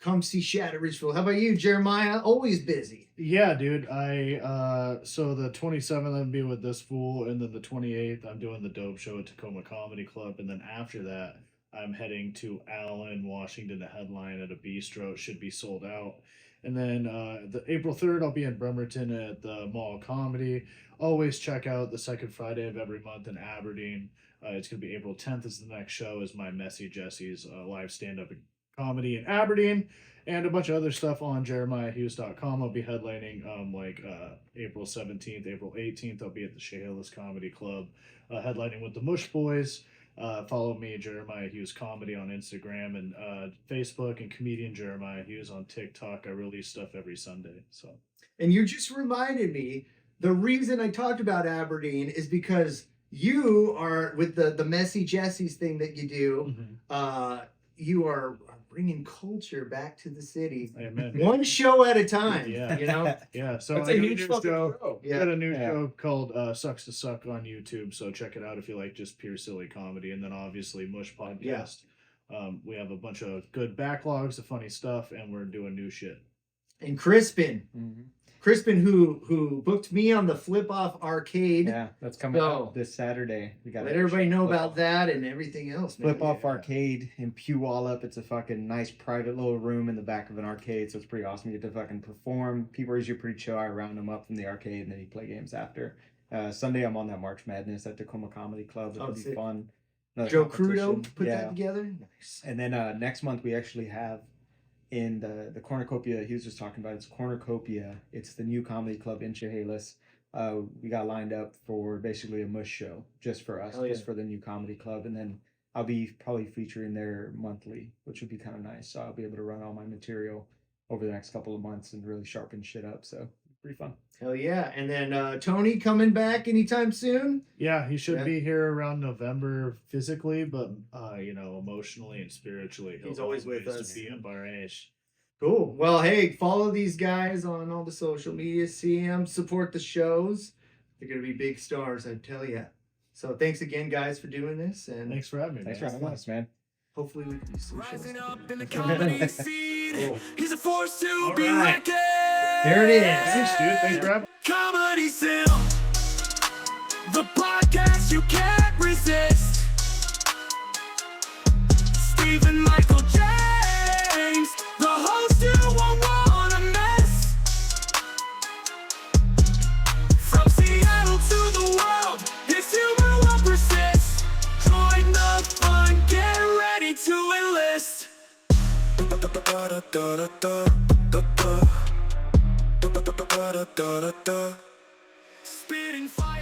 Come see Shad at Ridgefield. How about you, Jeremiah? Always busy. Yeah, dude. So the 27th I'm be with this fool, and then the 28th I'm doing the dope show at Tacoma Comedy Club, and then after that I'm heading to Allen, Washington to headline at a bistro. It should be sold out. And then the April 3rd, I'll be in Bremerton at the Mall Comedy. Always check out the second Friday of every month in Aberdeen. It's going to be April 10th is the next show, is my Messy Jesse's live stand-up comedy in Aberdeen, and a bunch of other stuff on jeremiahhughes.com. I'll be headlining April 17th, April 18th. I'll be at the Chehalis Comedy Club headlining with the Mush Boys. Follow me, Jeremiah Hughes Comedy, on Instagram and Facebook, and comedian Jeremiah Hughes on TikTok. I release stuff every Sunday. So, And you just reminded me, the reason I talked about Aberdeen is because you are, with the Messy Jesse's thing that you do, you are bringing culture back to the city. Amen. One show at a time. Yeah. You know? Yeah, so That's I a got a huge new fucking show. show. I got a new Yeah. show called Sucks to Suck on YouTube, so check it out if you like just pure silly comedy. And then obviously Mush Podcast. We have a bunch of good backlogs of funny stuff, and we're doing new shit. And Crispin. Crispin, who booked me on the Flip Off Arcade. Yeah, that's coming So, out this Saturday. We got Let everybody know about that and everything else, man. Flip Off Arcade in Puyallup. It's a fucking nice private little room in the back of an arcade, so it's pretty awesome. You get to fucking perform. People are usually pretty chill. I round them up from the arcade, and then you play games after. Sunday, I'm on that March Madness at Tacoma Comedy Club. It'll be sick. fun. Another Joe competition. Crudo put that together. Nice. And then next month we actually have in the Cornucopia Hughes was talking about. It's Cornucopia. It's the new comedy club in Chehalis. We got lined up for basically a Mush show just for us, Hell yeah. just for the new comedy club. And then I'll be probably featuring there monthly, which would be kind of nice. So I'll be able to run all my material over the next couple of months and really sharpen shit up. So pretty fun. Hell yeah. And then Tony coming back anytime soon. Yeah, he should Yeah. be here around November physically, but emotionally and spiritually, He's always with us. Be in Barrage. Cool. Well, hey, follow these guys on all the social media. See them, support the shows. They're going to be big stars, I tell you. So thanks again, guys, for doing this. And Thanks for having me. Thanks for man. having us, man. hopefully we can do some shows. Rising together. up in the comedy scene. He's a force to be right. reckoned. There it is. Thanks, dude. Thanks for having me. Comedy Simp, the podcast you can't resist. Stephen Michael James, the host you won't wanna miss. From Seattle to the world, his humor will persist. Join the fun, get ready to enlist. Spitting fire.